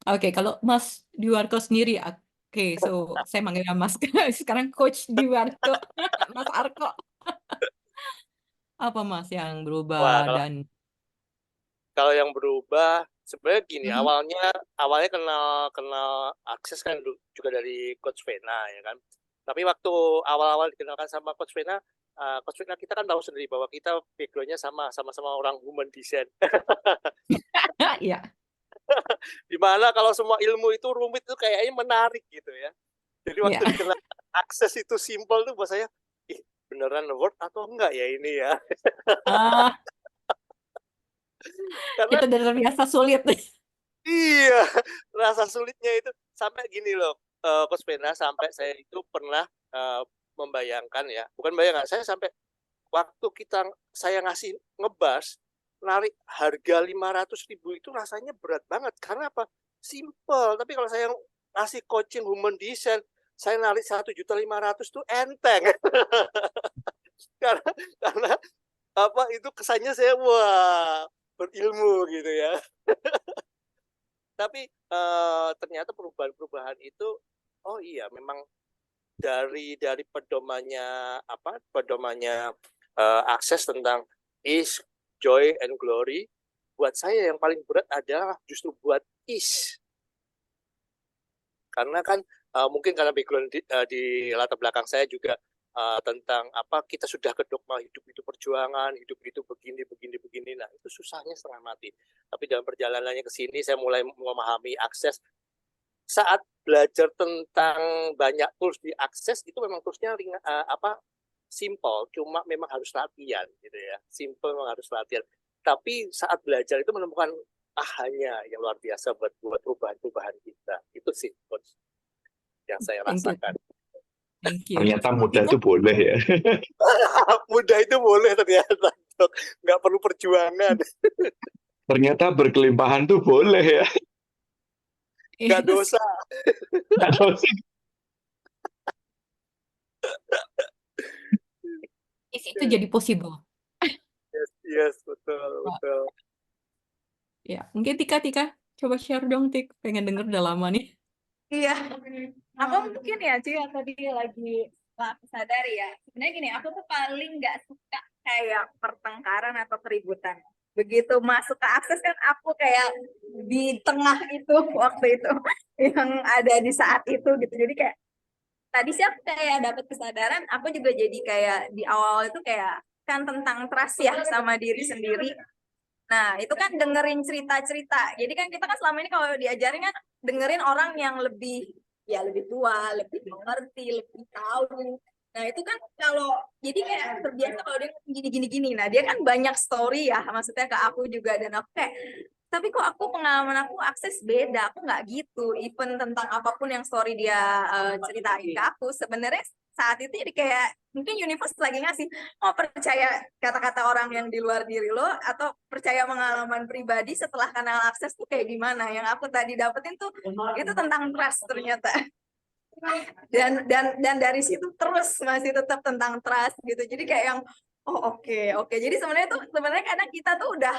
Oke, kalau Mas Diwarko sendiri, oke, so saya manggilnya Mas sekarang Coach Diwarko, Mas Arko, apa Mas yang Wah, berubah kalau dan kalau yang berubah sebenarnya gini, Mhm. awalnya kenal kenal akses kan juga dari Coach Vena ya kan. Tapi waktu awal-awal dikenalkan sama Coach Vena, Coach Vena kita kan tahu sendiri bahwa kita background-nya sama-sama orang human design. ya, Dimana kalau semua ilmu itu rumit itu kayaknya menarik gitu ya. Jadi waktu ya, dikenal akses itu simple tuh buat saya, ih beneran word atau enggak ya ini ya? ah, Karena kita udah terbiasa sulit. iya, rasa sulitnya itu sampai gini loh, Coach Pena, sampai saya itu pernah membayangkan ya, bukan bayangkan, saya sampai waktu saya ngasih ngebas, narik harga 500.000 itu rasanya berat banget. Karena apa? Simple. Tapi kalau saya ngasih coaching human design, saya narik 1.500.000 tuh enteng. karena apa itu kesannya saya wah berilmu gitu ya. Tapi ternyata perubahan-perubahan itu, oh iya memang dari pedomannya akses tentang is, joy, and glory. Buat saya yang paling berat adalah justru buat is, karena kan mungkin karena background di latar belakang saya juga tentang apa kita sudah ke dogma hidup itu perjuangan, hidup itu begini begini begini. Nah itu susahnya setengah mati. Tapi dalam perjalanannya ke sini saya mulai memahami akses. Saat belajar tentang banyak tools di akses itu memang toolsnya simple, cuma memang harus latihan gitu ya. Simple memang harus latihan. Tapi saat belajar itu menemukan ahanya yang luar biasa buat perubahan-perubahan kita. Itu sih coach yang saya Thank you, rasakan. thank you. Ternyata mudah Tika, tuh boleh ya. Mudah itu boleh ternyata, Dok. Nggak perlu perjuangan, Ternyata berkelimpahan tuh boleh ya. nggak itu dosa. Nggak tahu sih. itu jadi possible. Yes, yes, betul, betul. Ya, mungkin Tika, coba share dong, Tik. Pengen denger udah lama nih. Iya, aku mungkin ya Ci yang tadi lagi sadari ya. Sebenarnya gini, aku tuh paling nggak suka kayak pertengkaran atau keributan. Begitu masuk ke akses kan aku kayak di tengah itu waktu itu yang ada di saat itu gitu. Jadi kayak tadi sih aku kayak dapat kesadaran, aku juga jadi kayak di awal itu kayak kan tentang trust ya sama diri sendiri. Nah, itu kan dengerin cerita-cerita. Jadi kan kita kan selama ini kalau diajarin kan dengerin orang yang lebih ya lebih tua, lebih mengerti, lebih tahu. Nah, itu kan kalau jadi kayak terbiasa kalau dia gini gini. Nah, dia kan banyak story ya, maksudnya ke aku juga dan aku kayak tapi kok aku pengalaman aku akses beda, aku nggak gitu. Even tentang apapun yang story dia ceritain ke aku, sebenarnya saat itu jadi kayak mungkin universe lagi ngasih oh percaya kata-kata orang yang di luar diri lo atau percaya pengalaman pribadi setelah kenal akses tuh kayak gimana yang aku tadi dapetin tuh itu tentang trust ternyata dan dari situ terus masih tetap tentang trust gitu jadi kayak yang oh oke. Jadi sebenarnya kadang kita tuh udah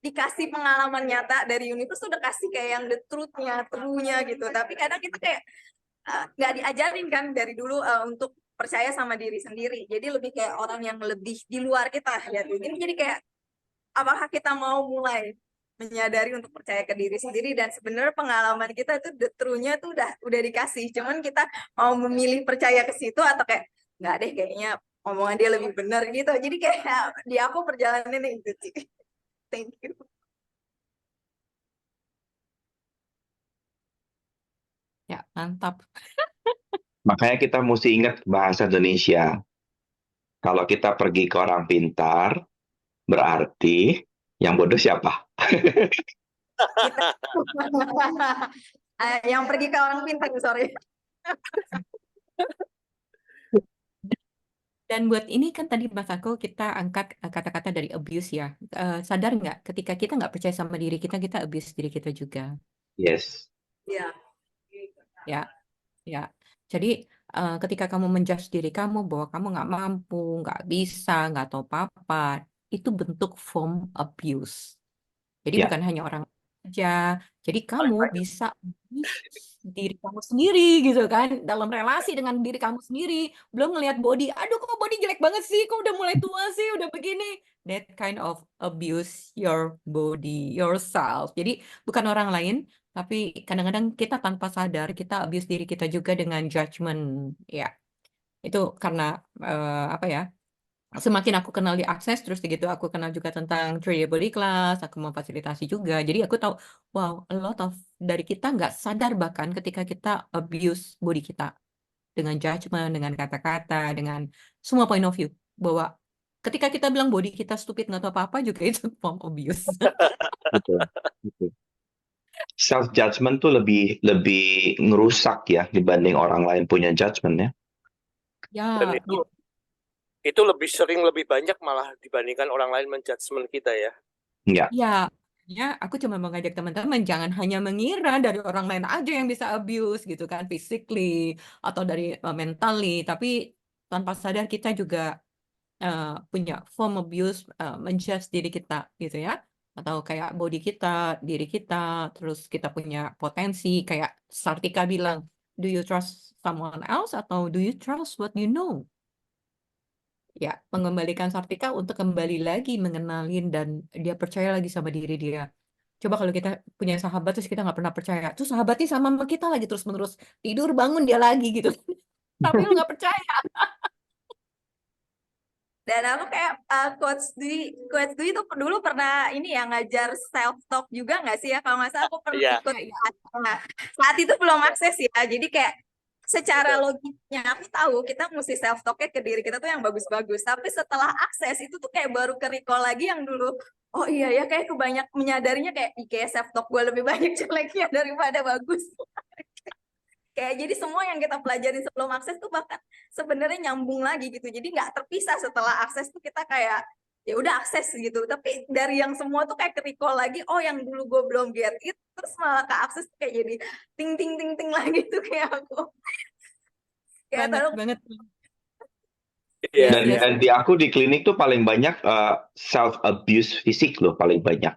dikasih pengalaman nyata dari universe tuh udah kasih kayak yang the truth-nya, true-nya gitu tapi kadang kita kayak nggak diajarin kan dari dulu untuk percaya sama diri sendiri. Jadi lebih kayak orang yang lebih di luar kita ya. Ini jadi kayak apakah kita mau mulai menyadari untuk percaya ke diri sendiri dan sebenarnya pengalaman kita itu the true-nya tuh udah dikasih. Cuman kita mau memilih percaya ke situ atau kayak nggak deh kayaknya omongan dia lebih benar gitu. Jadi kayak di aku perjalanan itu sih. Thank you. Ya, mantap. Makanya kita mesti ingat bahasa Indonesia. Kalau kita pergi ke orang pintar, berarti yang bodoh siapa? Yang pergi ke orang pintar sorry. Dan buat ini kan tadi Mas Ako kita angkat kata-kata dari abuse ya. Sadar nggak ketika kita nggak percaya sama diri kita abuse diri kita juga. Yes. Iya. Ya, ya. Jadi ketika kamu menjudge diri kamu bahwa kamu nggak mampu, nggak bisa, nggak tahu apa-apa, itu bentuk form abuse. Jadi Ya. bukan hanya orang aja. Jadi Paling kamu banyak. bisa abuse diri kamu sendiri gitu kan, dalam relasi dengan diri kamu sendiri. Belum ngelihat body, aduh kok body jelek banget sih, kok udah mulai tua sih, udah begini. That kind of abuse your body, yourself. Jadi bukan orang lain, tapi kadang-kadang kita tanpa sadar kita abuse diri kita juga dengan judgment. Ya, itu karena apa ya? Semakin aku kenal di Akses, terus gitu aku kenal juga tentang 3D Body Class, aku memfasilitasi juga. Jadi aku tahu, wow, a lot of dari kita nggak sadar bahkan ketika kita abuse body kita dengan judgment, dengan kata-kata, dengan semua point of view. Bahwa ketika kita bilang body kita stupid nggak tahu apa-apa juga itu form abuse. Betul. Betul. Self judgment tuh lebih ngerusak ya dibanding orang lain punya judgment ya. Dan Ya, itu lebih banyak malah dibandingkan orang lain menjudgment kita ya. Enggak. ya, ya, aku cuma mengajak teman-teman jangan hanya mengira dari orang lain aja yang bisa abuse gitu kan, physically atau dari mentally, tapi tanpa sadar kita juga punya form abuse, menjudge diri kita gitu ya, atau kayak body kita, diri kita, terus kita punya potensi kayak Sartika bilang, do you trust someone else atau do you trust what you know? Ya, mengembalikan Sartika untuk kembali lagi mengenalin dan dia percaya lagi sama diri dia. Coba kalau kita punya sahabat terus kita nggak pernah percaya, terus sahabatnya sama kita lagi terus-menerus tidur bangun dia lagi gitu, tapi lu nggak percaya. Dan aku kayak Coach Dwi itu dulu pernah ini ya ngajar self talk juga nggak sih ya, kalau nggak salah aku pernah Iya. ikut. Ya, Nah, saat itu belum akses ya, jadi kayak secara Betul. logiknya aku tahu kita mesti self talknya ke diri kita tuh yang bagus-bagus, tapi setelah akses itu tuh kayak baru ke recall lagi yang dulu. Oh iya ya, kayak kebanyak menyadarinya kayak kayak self talk gue lebih banyak jeleknya daripada bagus. Kayak jadi semua yang kita pelajarin sebelum akses tuh bahkan sebenarnya nyambung lagi gitu. Jadi nggak terpisah setelah akses tuh kita kayak ya udah akses gitu. Tapi dari yang semua tuh kayak ke-recall lagi, oh yang dulu gue belum get it, terus malah ke akses tuh kayak jadi ting ting ting ting lagi tuh kayak aku. Kayak banget tahu banget. Iya, Yes, Dan yes. di aku di klinik tuh paling banyak self abuse fisik loh paling banyak.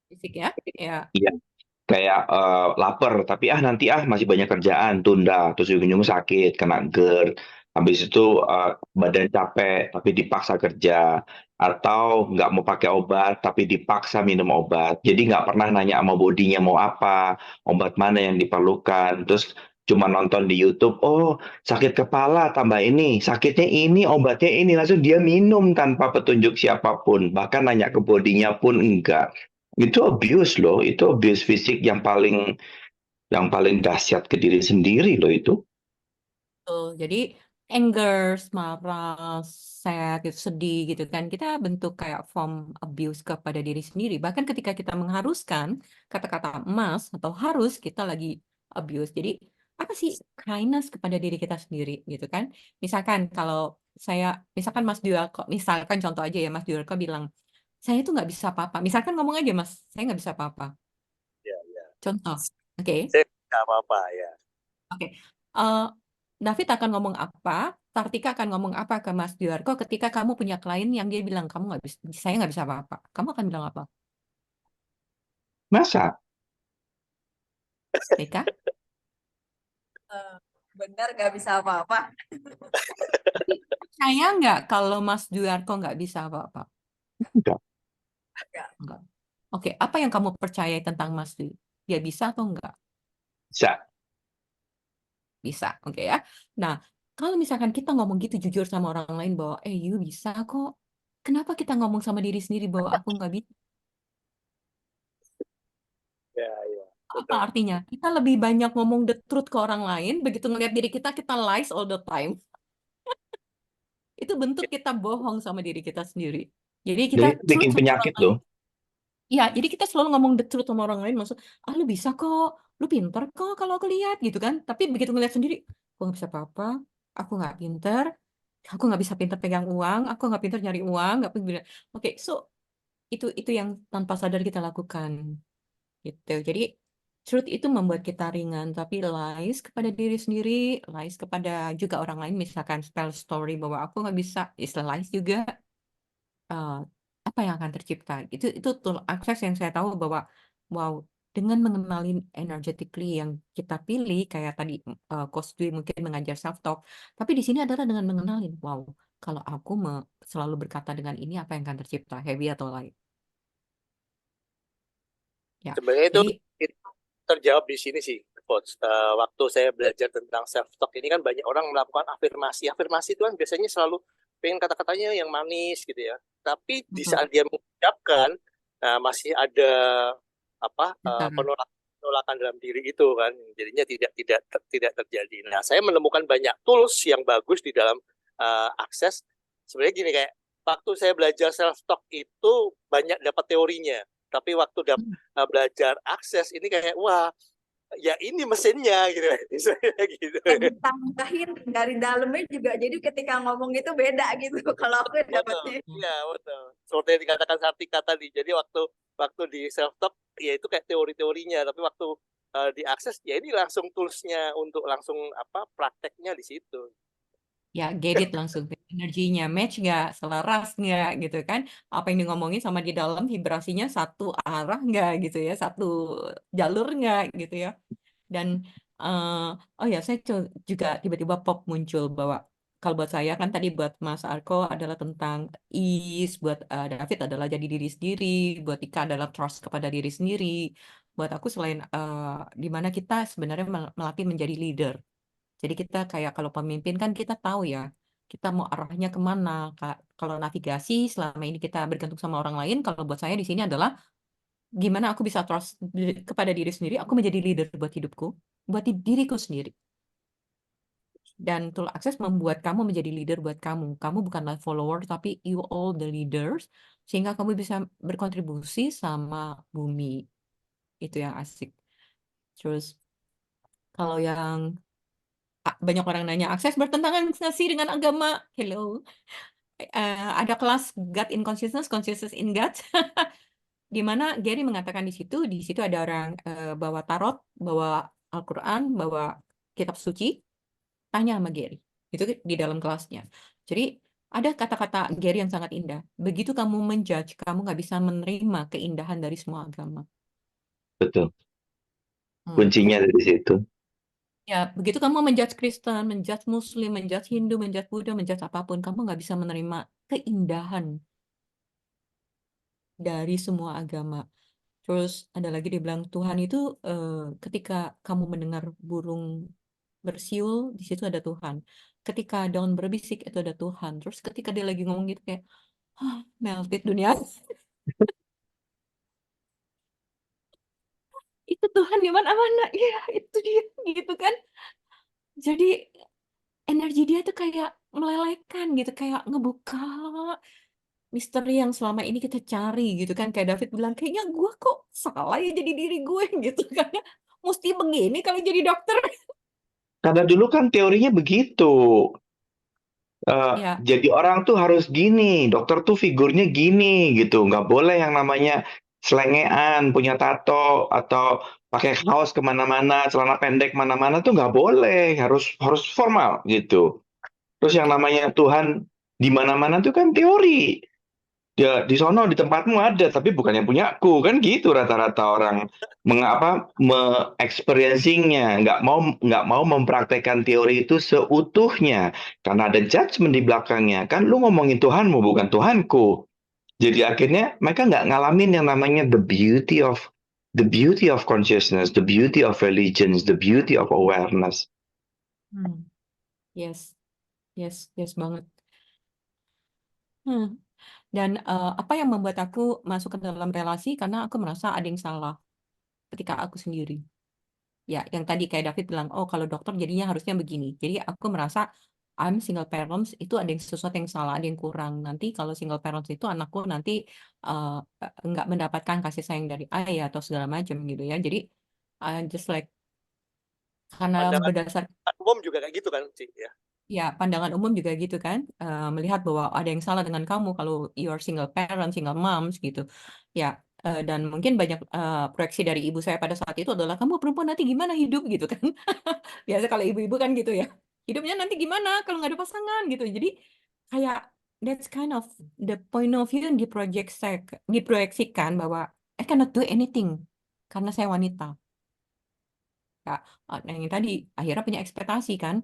Fisik ya, ya. Iya. Kayak lapar tapi nanti masih banyak kerjaan, tunda, terus ujung-ujungnya sakit, kena GERD, habis itu badan capek tapi dipaksa kerja, atau nggak mau pakai obat tapi dipaksa minum obat, jadi nggak pernah nanya sama bodinya mau apa, obat mana yang diperlukan, terus cuma nonton di YouTube, oh sakit kepala tambah ini, sakitnya ini, obatnya ini, langsung dia minum tanpa petunjuk siapapun, bahkan nanya ke bodinya pun enggak. Itu abuse loh, itu abuse fisik yang paling dahsyat ke diri sendiri loh itu. Betul. Jadi anger, marah, sad, gitu, sedih gitu kan. Kita bentuk kayak form abuse kepada diri sendiri. Bahkan ketika kita mengharuskan kata-kata emas atau harus kita lagi abuse. Jadi apa sih kindness kepada diri kita sendiri gitu kan? Misalkan kalau misalkan Mas Duarko, misalkan contoh aja ya Mas Duarko bilang, saya tuh nggak bisa apa-apa. Misalkan ngomong aja Mas, saya nggak bisa apa-apa. iya, iya. Contoh, oke? Saya nggak apa-apa ya. Oke, eh, David akan ngomong apa? Sartika akan ngomong apa ke Mas Duarko ketika kamu punya klien yang dia bilang kamu nggak bisa, saya nggak bisa apa-apa. Kamu akan bilang apa? Masa? Eka? benar gak bisa apa-apa. Tapi percaya nggak kalau Mas Duarko nggak bisa apa-apa? Enggak. Enggak. Oke, apa yang kamu percaya tentang Mas Du? Dia bisa atau enggak? Bisa. Bisa, oke ya. Nah, kalau misalkan kita ngomong gitu jujur sama orang lain bahwa, you bisa kok. Kenapa kita ngomong sama diri sendiri bahwa aku nggak bisa? Ya, ya. Apa Betul. artinya? Kita lebih banyak ngomong the truth ke orang lain, begitu ngelihat diri kita lies all the time. Itu bentuk kita bohong sama diri kita sendiri. Jadi Dan kita itu truth bikin sama orang penyakit lain. loh. Iya, jadi kita selalu ngomong the truth sama orang lain, maksud, lu bisa kok, lu pinter kok kalau aku lihat gitu kan. Tapi begitu ngelihat sendiri, aku nggak bisa apa-apa, aku nggak pinter, aku nggak bisa pintar pegang uang, aku nggak pintar nyari uang, nggak pintar. Oke, so itu yang tanpa sadar kita lakukan, gitu. Jadi truth itu membuat kita ringan, tapi lies kepada diri sendiri, lies kepada juga orang lain, misalkan tell story bahwa aku nggak bisa, is lies juga. eh, apa yang akan tercipta? Itu tool akses yang saya tahu bahwa wow, dengan mengenali energetically yang kita pilih kayak tadi Coach Dwi mungkin mengajar self talk, tapi di sini adalah dengan mengenalin wow, kalau aku selalu berkata dengan ini apa yang akan tercipta, heavy atau light. Ya, Sebenarnya jadi itu terjawab di sini sih, Coach. Waktu saya belajar tentang self talk ini kan banyak orang melakukan afirmasi. Afirmasi itu kan biasanya selalu pengen kata-katanya yang manis gitu ya. Tapi di betul, saat dia mengucapkan, masih ada tentara. penolakan dalam diri itu kan. Jadinya tidak terjadi. Nah, saya menemukan banyak tools yang bagus di dalam akses. Sebenarnya gini kayak waktu saya belajar self talk itu banyak dapat teorinya. Tapi waktu belajar akses ini kayak wah ya ini mesinnya gitu misalnya gitu. Kayak ditambahin dari dalamnya juga, jadi ketika ngomong itu beda gitu. Kalau aku Betul, dapetnya iya betul. Seperti yang dikatakan Sartika tadi. Jadi waktu waktu di self talk ya itu kayak teori-teorinya, tapi waktu diakses ya ini langsung toolsnya untuk langsung prakteknya di situ. Ya get it langsung energinya match nggak, selaras nggak gitu kan, apa yang ngomongin sama di dalam vibrasinya satu arah nggak gitu ya, satu jalur nggak gitu ya. Dan oh ya saya juga tiba-tiba pop muncul bahwa kalau buat saya kan tadi buat Mas Arko adalah tentang ease, buat David adalah jadi diri sendiri, buat Ika adalah trust kepada diri sendiri, buat aku selain di mana kita sebenarnya melatih menjadi leader. Jadi kita kayak kalau pemimpin kan kita tahu ya, kita mau arahnya kemana. Kalau navigasi selama ini kita bergantung sama orang lain, kalau buat saya di sini adalah gimana aku bisa trust kepada diri sendiri, aku menjadi leader buat hidupku, buat diriku sendiri. Dan tool access membuat kamu menjadi leader buat kamu. Kamu bukanlah follower, tapi you all the leaders, sehingga kamu bisa berkontribusi sama bumi. Itu yang asik. Terus kalau yang banyak orang nanya, akses bertentangan nggak sih dengan agama? Hello. Ada kelas God in Consciousness, Consciousness in God, di mana Gary mengatakan di situ ada orang bawa tarot, bawa Al-Quran, bawa kitab suci, tanya sama Gary. Itu di dalam kelasnya. Jadi ada kata-kata Gary yang sangat indah. Begitu kamu menjudge, kamu nggak bisa menerima keindahan dari semua agama. Betul. Hmm. Kuncinya dari situ. Ya, begitu kamu menjudge Kristen, menjudge Muslim, menjudge Hindu, menjudge Buddha, menjudge apapun, kamu nggak bisa menerima keindahan dari semua agama. Terus ada lagi dia bilang Tuhan itu ketika kamu mendengar burung bersiul, di situ ada Tuhan. Ketika daun berbisik itu ada Tuhan. Terus ketika dia lagi ngomong gitu kayak, melted dunia. Itu Tuhan di mana-mana. Ya, itu dia gitu kan. Jadi energi dia tuh kayak melelehkan gitu, kayak ngebuka misteri yang selama ini kita cari gitu kan. Kayak David bilang, kayaknya gue kok salah ya jadi diri gue gitu kan. Mesti begini kalau jadi dokter. Karena dulu kan teorinya begitu. Ya, Jadi orang tuh harus gini, dokter tuh figurnya gini gitu, nggak boleh yang namanya selengean, punya tato atau pakai kaos kemana-mana, celana pendek mana-mana tuh nggak boleh, harus harus formal gitu. Terus yang namanya Tuhan di mana-mana tuh kan teori. Ya di sono di tempatmu ada, tapi bukan yang punyaku kan gitu rata-rata orang mengapa experiencingnya nggak mau mempraktekkan teori itu seutuhnya karena ada judgment di belakangnya kan lu ngomongin Tuhanmu bukan Tuhanku. Jadi akhirnya mereka nggak ngalamin yang namanya the beauty of consciousness, the beauty of religions, the beauty of awareness. yes, yes, yes banget. Dan apa yang membuat aku masuk ke dalam relasi karena aku merasa ada yang salah ketika aku sendiri. Ya, yang tadi kayak David bilang, oh kalau dokter jadinya harusnya begini. Jadi aku merasa I'm single parents itu ada yang sesuatu yang salah, ada yang kurang. Nanti kalau single parents itu anakku nanti uh, nggak mendapatkan kasih sayang dari ayah atau segala macam gitu ya. Jadi just like karena Pandangan berdasar umum juga kayak gitu kan, Ci, ya. Ya, pandangan umum juga gitu kan, melihat bahwa ada yang salah dengan kamu kalau you're single parent, single moms gitu. Ya, dan mungkin banyak proyeksi dari ibu saya pada saat itu adalah kamu perempuan nanti gimana hidup gitu kan. Biasa kalau ibu-ibu kan gitu ya. Hidupnya nanti gimana kalau nggak ada pasangan gitu. Jadi kayak that's kind of the point of view yang diproyeksikan bahwa I cannot do anything karena saya wanita. Ya, yang tadi akhirnya punya ekspektasi kan.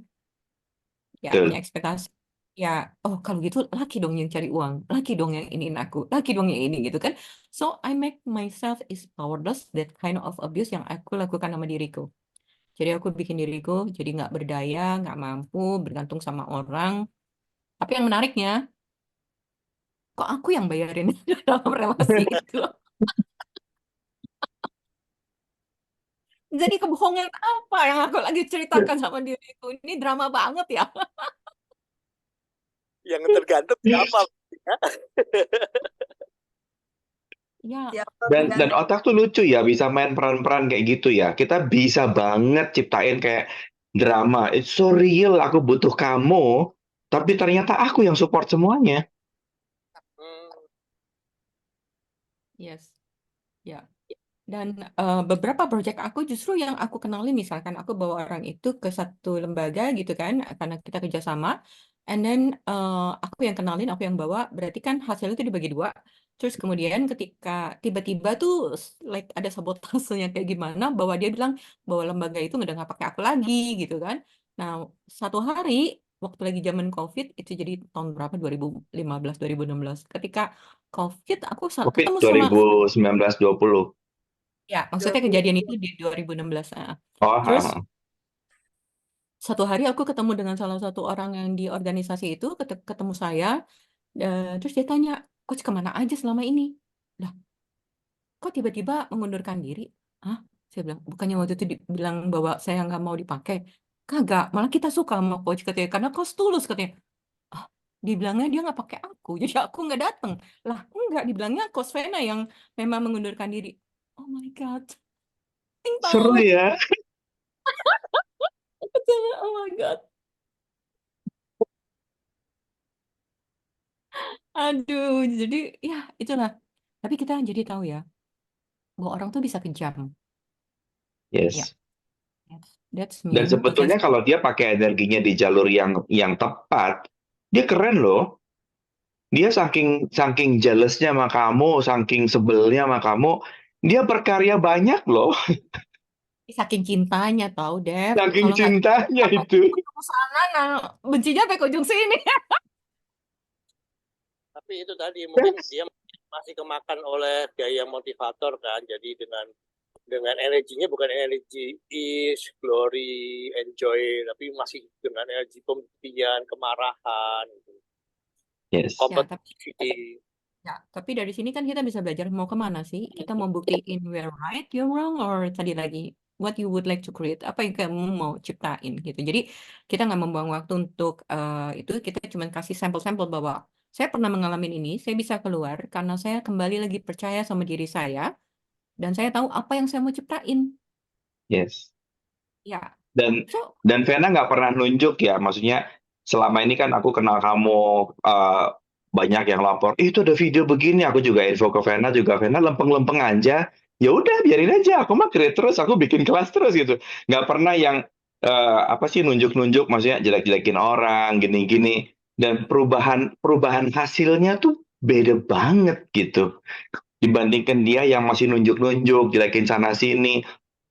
Ya punya Betul. ekspektasi ya, oh kalau gitu laki dong yang cari uang, laki dong yang iniin aku, laki dong yang ini gitu kan. So I make myself is powerless, that kind of abuse yang aku lakukan sama diriku. Jadi aku bikin diriku jadi nggak berdaya, nggak mampu, bergantung sama orang. Tapi yang menariknya, kok aku yang bayarin dalam relasi itu loh. Jadi kebohongan apa yang aku lagi ceritakan sama diriku? Ini drama banget ya. Yang tergantung siapa. Ya. Ya, Siapa Dan tergantung. otak tuh lucu ya, bisa main peran-peran kayak gitu ya. Kita bisa banget ciptain kayak drama. It's so real, aku butuh kamu. Tapi ternyata aku yang support semuanya. Hmm, yes. Ya. Dan beberapa proyek aku justru yang aku kenali, misalkan aku bawa orang itu ke satu lembaga gitu kan, karena kita kerjasama, and then aku yang kenalin, aku yang bawa, berarti kan hasilnya itu dibagi dua. Terus kemudian ketika tiba-tiba tuh like ada sabotasenya kayak gimana, bahwa dia bilang bahwa lembaga itu udah nggak pakai aku lagi gitu kan. Nah, satu hari waktu lagi zaman COVID itu jadi tahun berapa 2015 2016 ketika COVID aku COVID ketemu sama 2019-20. ya, maksudnya kejadian itu di 2016. Oh, Terus satu hari aku ketemu dengan salah satu orang yang di organisasi itu, ketemu saya, terus dia tanya, Coach kemana aja selama ini? Lah, kok tiba-tiba mengundurkan diri? Hah? Saya bilang, bukannya waktu itu bilang bahwa saya nggak mau dipakai? Kagak, malah kita suka sama Coach katanya, karena Coach tulus katanya. Ah, dibilangnya dia nggak pakai aku, jadi aku nggak datang. Lah, enggak, dibilangnya Coach Vena yang memang mengundurkan diri. Oh my God, ting seru tahu. ya. Oh my God. Aduh, jadi ya itulah. Tapi kita jadi tahu ya, bahwa orang tuh bisa kejam. Ya, Yes. that's Dan me. Makanya sebetulnya kalau dia pakai energinya di jalur yang tepat, dia keren loh. Dia saking saking jealousnya sama kamu, saking sebelnya sama kamu, dia berkarya banyak loh. saking cintanya tahu, Dev. Saking Kalau nggak cintanya sampai itu. ujung sana, nah bencinya sampai ke ujung sini. tapi itu tadi mungkin dia masih kemakan oleh gaya motivator kan. Jadi dengan energinya bukan energi is, glory, enjoy, tapi masih dengan energi pembuktian, kemarahan, gitu. Yes. Ya, tapi Kompetisi. ya, tapi dari sini kan kita bisa belajar mau kemana sih? Kita mau buktiin we're right, you're wrong, or tadi lagi what you would like to create, apa yang kamu mau ciptain gitu. Jadi kita nggak membuang waktu untuk itu, kita cuma kasih sampel-sampel bahwa saya pernah mengalami ini, saya bisa keluar karena saya kembali lagi percaya sama diri saya dan saya tahu apa yang saya mau ciptain. Yes. Ya, Dan so Vena nggak pernah nunjuk ya, maksudnya selama ini kan aku kenal kamu, banyak yang lapor, itu ada video begini, aku juga info ke Vena juga, Vena lempeng-lempeng aja, ya udah biarin aja, aku mah create terus, aku bikin kelas terus gitu, nggak pernah yang apa sih nunjuk-nunjuk, maksudnya jelek-jelekin orang, gini-gini, dan perubahan perubahan hasilnya tuh beda banget gitu, dibandingkan dia yang masih nunjuk-nunjuk, jelekin sana sini.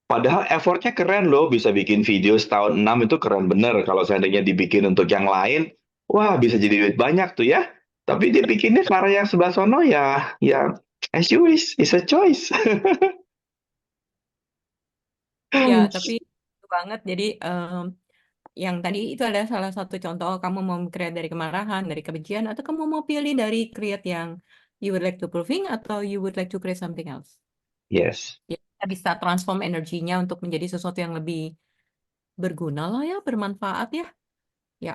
Padahal effortnya keren loh, bisa bikin video setahun 6 itu keren bener. Kalau seandainya dibikin untuk yang lain, wah bisa jadi duit banyak tuh ya. Tapi dia bikinnya karena yang sebelah sono ya as you wish, it's a choice. ya, tapi itu banget. Jadi yang tadi itu adalah salah satu contoh kamu mau create dari kemarahan, dari kebencian, atau kamu mau pilih dari create yang you would like to proving atau you would like to create something else. Yes, Ya, kita bisa transform energinya untuk menjadi sesuatu yang lebih berguna lah ya, bermanfaat ya. Ya,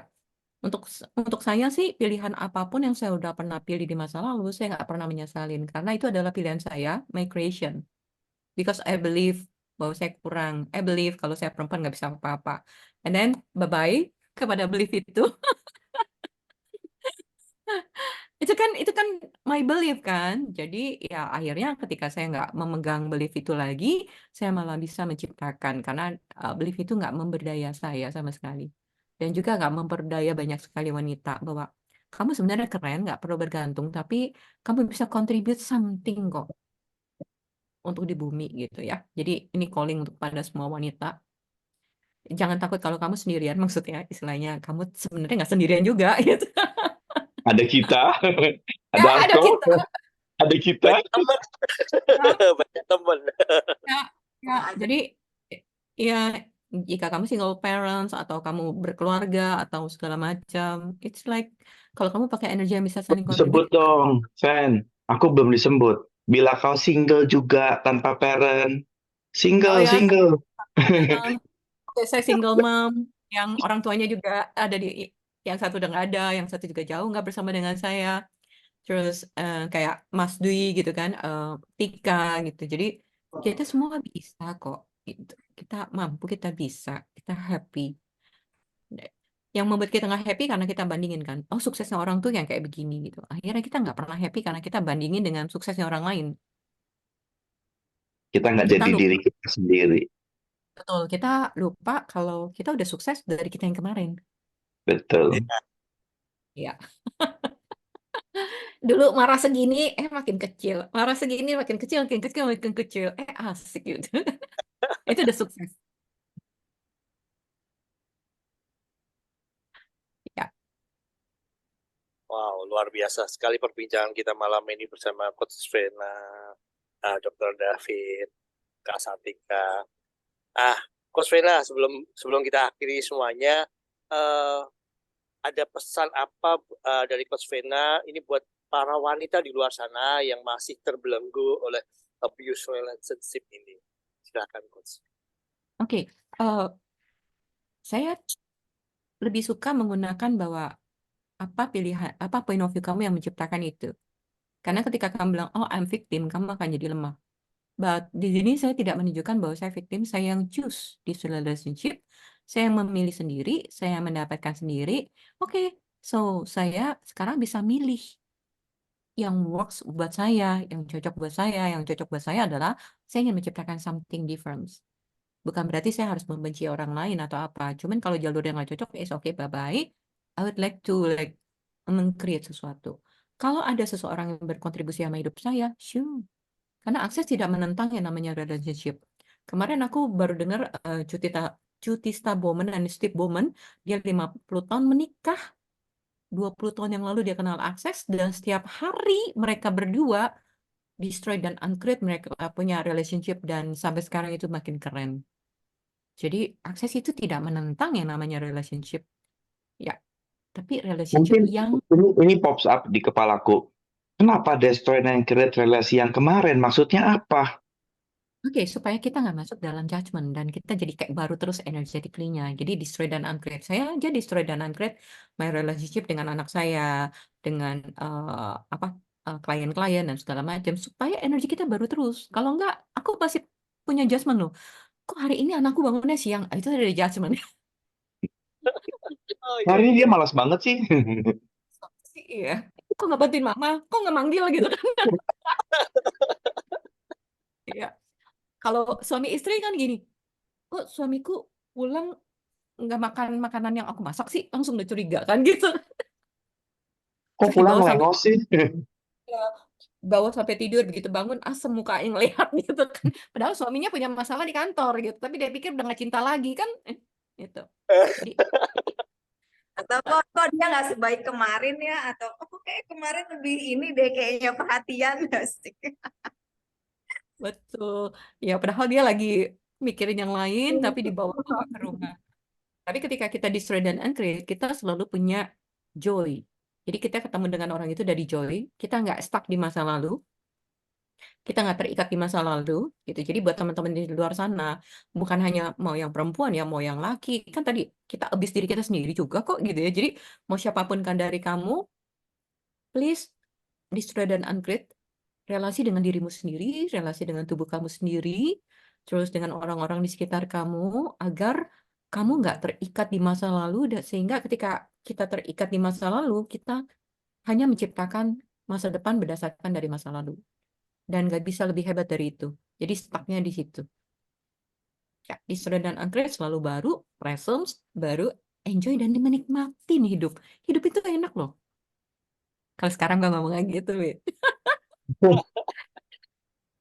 untuk saya sih pilihan apapun yang saya udah pernah pilih di masa lalu, saya nggak pernah menyesalin karena itu adalah pilihan saya, my creation. Because I believe bahwa saya kurang, I believe kalau saya perempuan nggak bisa apa-apa. And then bye-bye. kepada belief itu. Itu kan my belief kan. Jadi ya akhirnya ketika saya nggak memegang belief itu lagi, saya malah bisa menciptakan karena belief itu nggak memberdaya saya sama sekali. Dan juga nggak memperdaya banyak sekali wanita bahwa kamu sebenarnya keren, nggak perlu bergantung, tapi kamu bisa contribute something kok untuk di bumi gitu ya. Jadi ini calling untuk pada semua wanita. Jangan takut kalau kamu sendirian, maksudnya istilahnya kamu sebenarnya nggak sendirian juga gitu. Ada kita, Ya ada ada Asko, kita. ada kita. Banyak teman, Ya, banyak teman. ya, ya. Jadi ya jika kamu single parents atau kamu berkeluarga atau segala macam, it's like kalau kamu pakai energi yang bisa saling Sebut contribute, dong, Fan. Aku belum disebut. Bila kau single juga tanpa parent. oh Single, ya, single. oke, saya single mom yang orang tuanya juga ada yang satu udah nggak ada, yang satu juga jauh nggak bersama dengan saya. Terus kayak Mas Dwi gitu kan, Tika gitu. Jadi kita semua bisa kok. Gitu. Kita mampu, kita bisa, kita happy. Yang membuat kita nggak happy karena kita bandingin kan, oh suksesnya orang tuh yang kayak begini gitu. Akhirnya kita nggak pernah happy karena kita bandingin dengan suksesnya orang lain. Kita nggak Kita jadi diri lupa, kita sendiri. betul. Kita lupa kalau kita udah sukses dari kita yang kemarin. Betul. Ya, dulu marah segini, makin kecil. Marah segini, makin kecil, makin kecil, makin kecil. Asik gitu. Itu udah sukses. Ya, Wow, luar biasa sekali perbincangan kita malam ini bersama Coach Vena, Dr. David, Kak Sartika. Coach Vena, sebelum kita akhiri semuanya, eh, ada pesan apa dari Coach Vena ini buat para wanita di luar sana yang masih terbelenggu oleh abuse relationship ini? Silakan, Coach. oke. Saya lebih suka menggunakan bahwa apa pilihan, apa point of view kamu yang menciptakan itu. Karena ketika kamu bilang, oh I'm victim, kamu akan jadi lemah. But di sini saya tidak menunjukkan bahwa saya victim, saya yang choose this relationship, saya yang memilih sendiri, saya yang mendapatkan sendiri. Oke, so saya sekarang bisa milih yang works buat saya, yang cocok buat saya. Yang cocok buat saya adalah saya ingin menciptakan something different. Bukan berarti saya harus membenci orang lain atau apa. Cuman kalau jalur yang nggak cocok, it's okay, bye-bye. I would like to meng-create sesuatu. Kalau ada seseorang yang berkontribusi sama hidup saya, sure. Karena akses tidak menentang yang namanya relationship. Kemarin aku baru dengar Cutista Bowman dan Steve Bowman, dia 50 tahun menikah, 20 tahun yang lalu dia kenal akses, dan setiap hari mereka berdua destroy dan uncreate, mereka punya relationship, dan sampai sekarang itu makin keren. Jadi akses itu tidak menentang yang namanya relationship. Ya, tapi relationship Mungkin yang ini pops up di kepalaku. Kenapa destroy and create relasi yang kemarin? Maksudnya apa? oke, supaya kita nggak masuk dalam judgment dan kita jadi kayak baru terus energetically-nya. Jadi destroy dan uncreate. Saya aja destroy dan uncreate my relationship dengan anak saya, dengan klien-klien dan segala macam supaya energi kita baru terus. Kalau nggak, aku pasti punya judgment loh. Kok hari ini anakku bangunnya siang? Itu ada judgment. Oh iya, Hari ini iya. dia malas banget sih. Iya. Kok nggak bantuin mama? Kok nggak manggil gitu kan? Iya. Kalau suami istri kan gini, kok suamiku pulang nggak makan makanan yang aku masak sih, langsung udah curiga kan gitu. Kok Terus pulang lengos sih? bawa sampai tidur, begitu bangun asem muka yang lihat gitu kan. Padahal suaminya punya masalah di kantor gitu, tapi dia pikir udah nggak cinta lagi kan, gitu. Jadi Atau kok dia nggak sebaik kemarin ya, atau oh kayak kemarin lebih ini deh kayaknya perhatian gak sih? betul, ya padahal dia lagi mikirin yang lain, tapi dibawa ke rumah. Tapi ketika kita destroy dan uncreate, kita selalu punya joy. Jadi kita ketemu dengan orang itu dari joy, kita nggak stuck di masa lalu, kita nggak terikat di masa lalu, gitu. Jadi buat teman-teman di luar sana, bukan hanya mau yang perempuan ya, mau yang laki, kan tadi kita abis diri kita sendiri juga kok, gitu ya. Jadi mau siapapun kan dari kamu, please destroy dan uncreate relasi dengan dirimu sendiri, relasi dengan tubuh kamu sendiri, terus dengan orang-orang di sekitar kamu, agar kamu nggak terikat di masa lalu, sehingga ketika kita terikat di masa lalu, kita hanya menciptakan masa depan berdasarkan dari masa lalu. Dan nggak bisa lebih hebat dari itu. Jadi stucknya di situ. Ya, Disorder dan Uncreate selalu baru, presence, baru, enjoy dan menikmatin hidup. Hidup itu enak loh. Kalau sekarang gue ngomong kayak gitu, Wi.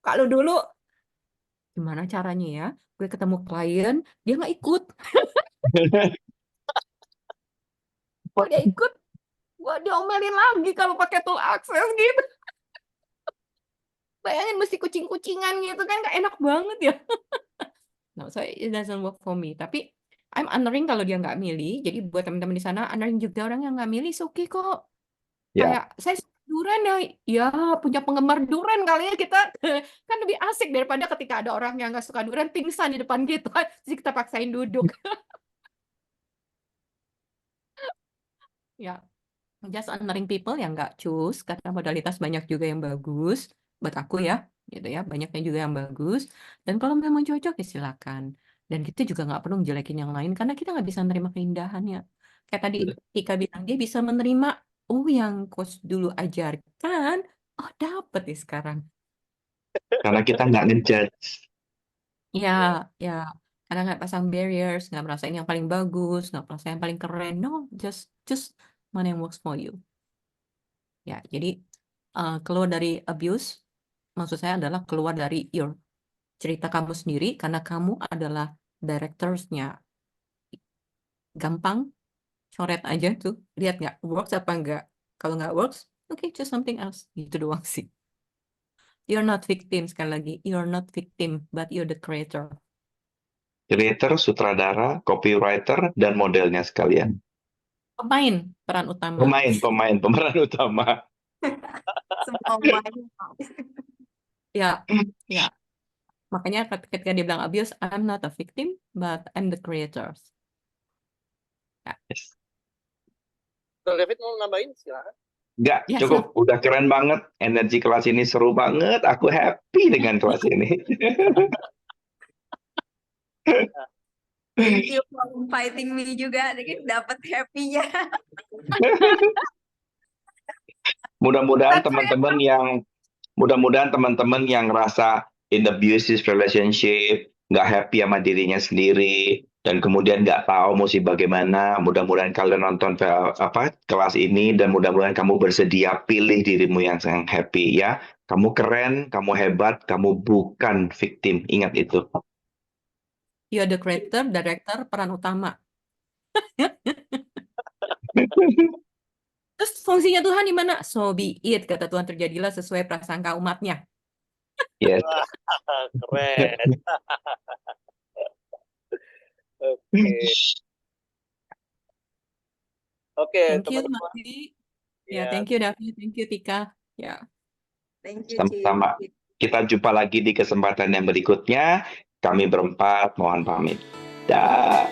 Kalau dulu, gimana caranya ya? Gue ketemu klien, dia nggak ikut. Kalau dia ikut, gue diomelin lagi kalau pakai tool access gitu. Bayangin mesti kucing-kucingan gitu kan, nggak enak banget ya. No, so it doesn't work for me. Tapi I'm honoring kalau dia nggak milih. Jadi buat teman-teman di sana, honoring juga orang yang nggak milih, oke kok. Ya, Kayak saya suka durian ya, ya punya penggemar durian kali ya kita kan lebih asik daripada ketika ada orang yang nggak suka durian pingsan di depan kita, jadi kita paksain duduk. Ya, just honoring people yang nggak choose karena modalitas banyak juga yang bagus buat aku ya, gitu ya, banyaknya juga yang bagus. Dan kalau memang cocok ya silakan. Dan kita juga nggak perlu menjelekin yang lain karena kita nggak bisa menerima keindahannya. Kayak tadi Tika bilang dia bisa menerima, oh yang coach dulu ajarkan, oh dapet nih sekarang. karena kita nggak ngejudge. Ya, ya, karena nggak pasang barriers, nggak merasa ini yang paling bagus, nggak merasa yang paling keren. No, just mana yang works for you. Ya, jadi keluar dari abuse, maksud saya adalah keluar dari your cerita kamu sendiri, karena kamu adalah directors-nya. Gampang, coret aja tuh, lihat nggak works apa nggak. Kalau nggak works, okay, choose something else. Gitu doang sih. You're not victim, sekali lagi. You're not victim, but you're the creator. Creator, sutradara, copywriter, dan modelnya sekalian. Pemain peran utama. Pemeran utama. Semua banyak. Ya, ya. Makanya ketika dia bilang abuse, I'm not a victim, but I'm the creator. Ya, Yes. Dr. David mau nambahin silakan. Nggak, ya cukup. Udah keren banget. Energi kelas ini seru banget. Aku happy dengan kelas ini. Thank you for inviting me juga, jadi dapat happy-nya. Mudah-mudahan teman-teman yang rasa in abusive relationship, nggak happy sama dirinya sendiri, dan kemudian nggak tahu mesti bagaimana, mudah-mudahan kalian nonton kelas ini, dan mudah-mudahan kamu bersedia pilih dirimu yang happy ya. Kamu keren, kamu hebat, kamu bukan victim. Ingat itu. you're the creator, director, peran utama. Terus fungsinya Tuhan di mana? So be it, kata Tuhan, terjadilah sesuai prasangka umatnya. Yes. Keren. Oke. Oke, Thank you, teman-teman. Mati. Ya, Ya, thank you, David. Thank you, Tika. Ya. Thank you, Sama-sama. Ci. Kita jumpa lagi di kesempatan yang berikutnya. Kami berempat mohon pamit. Dah.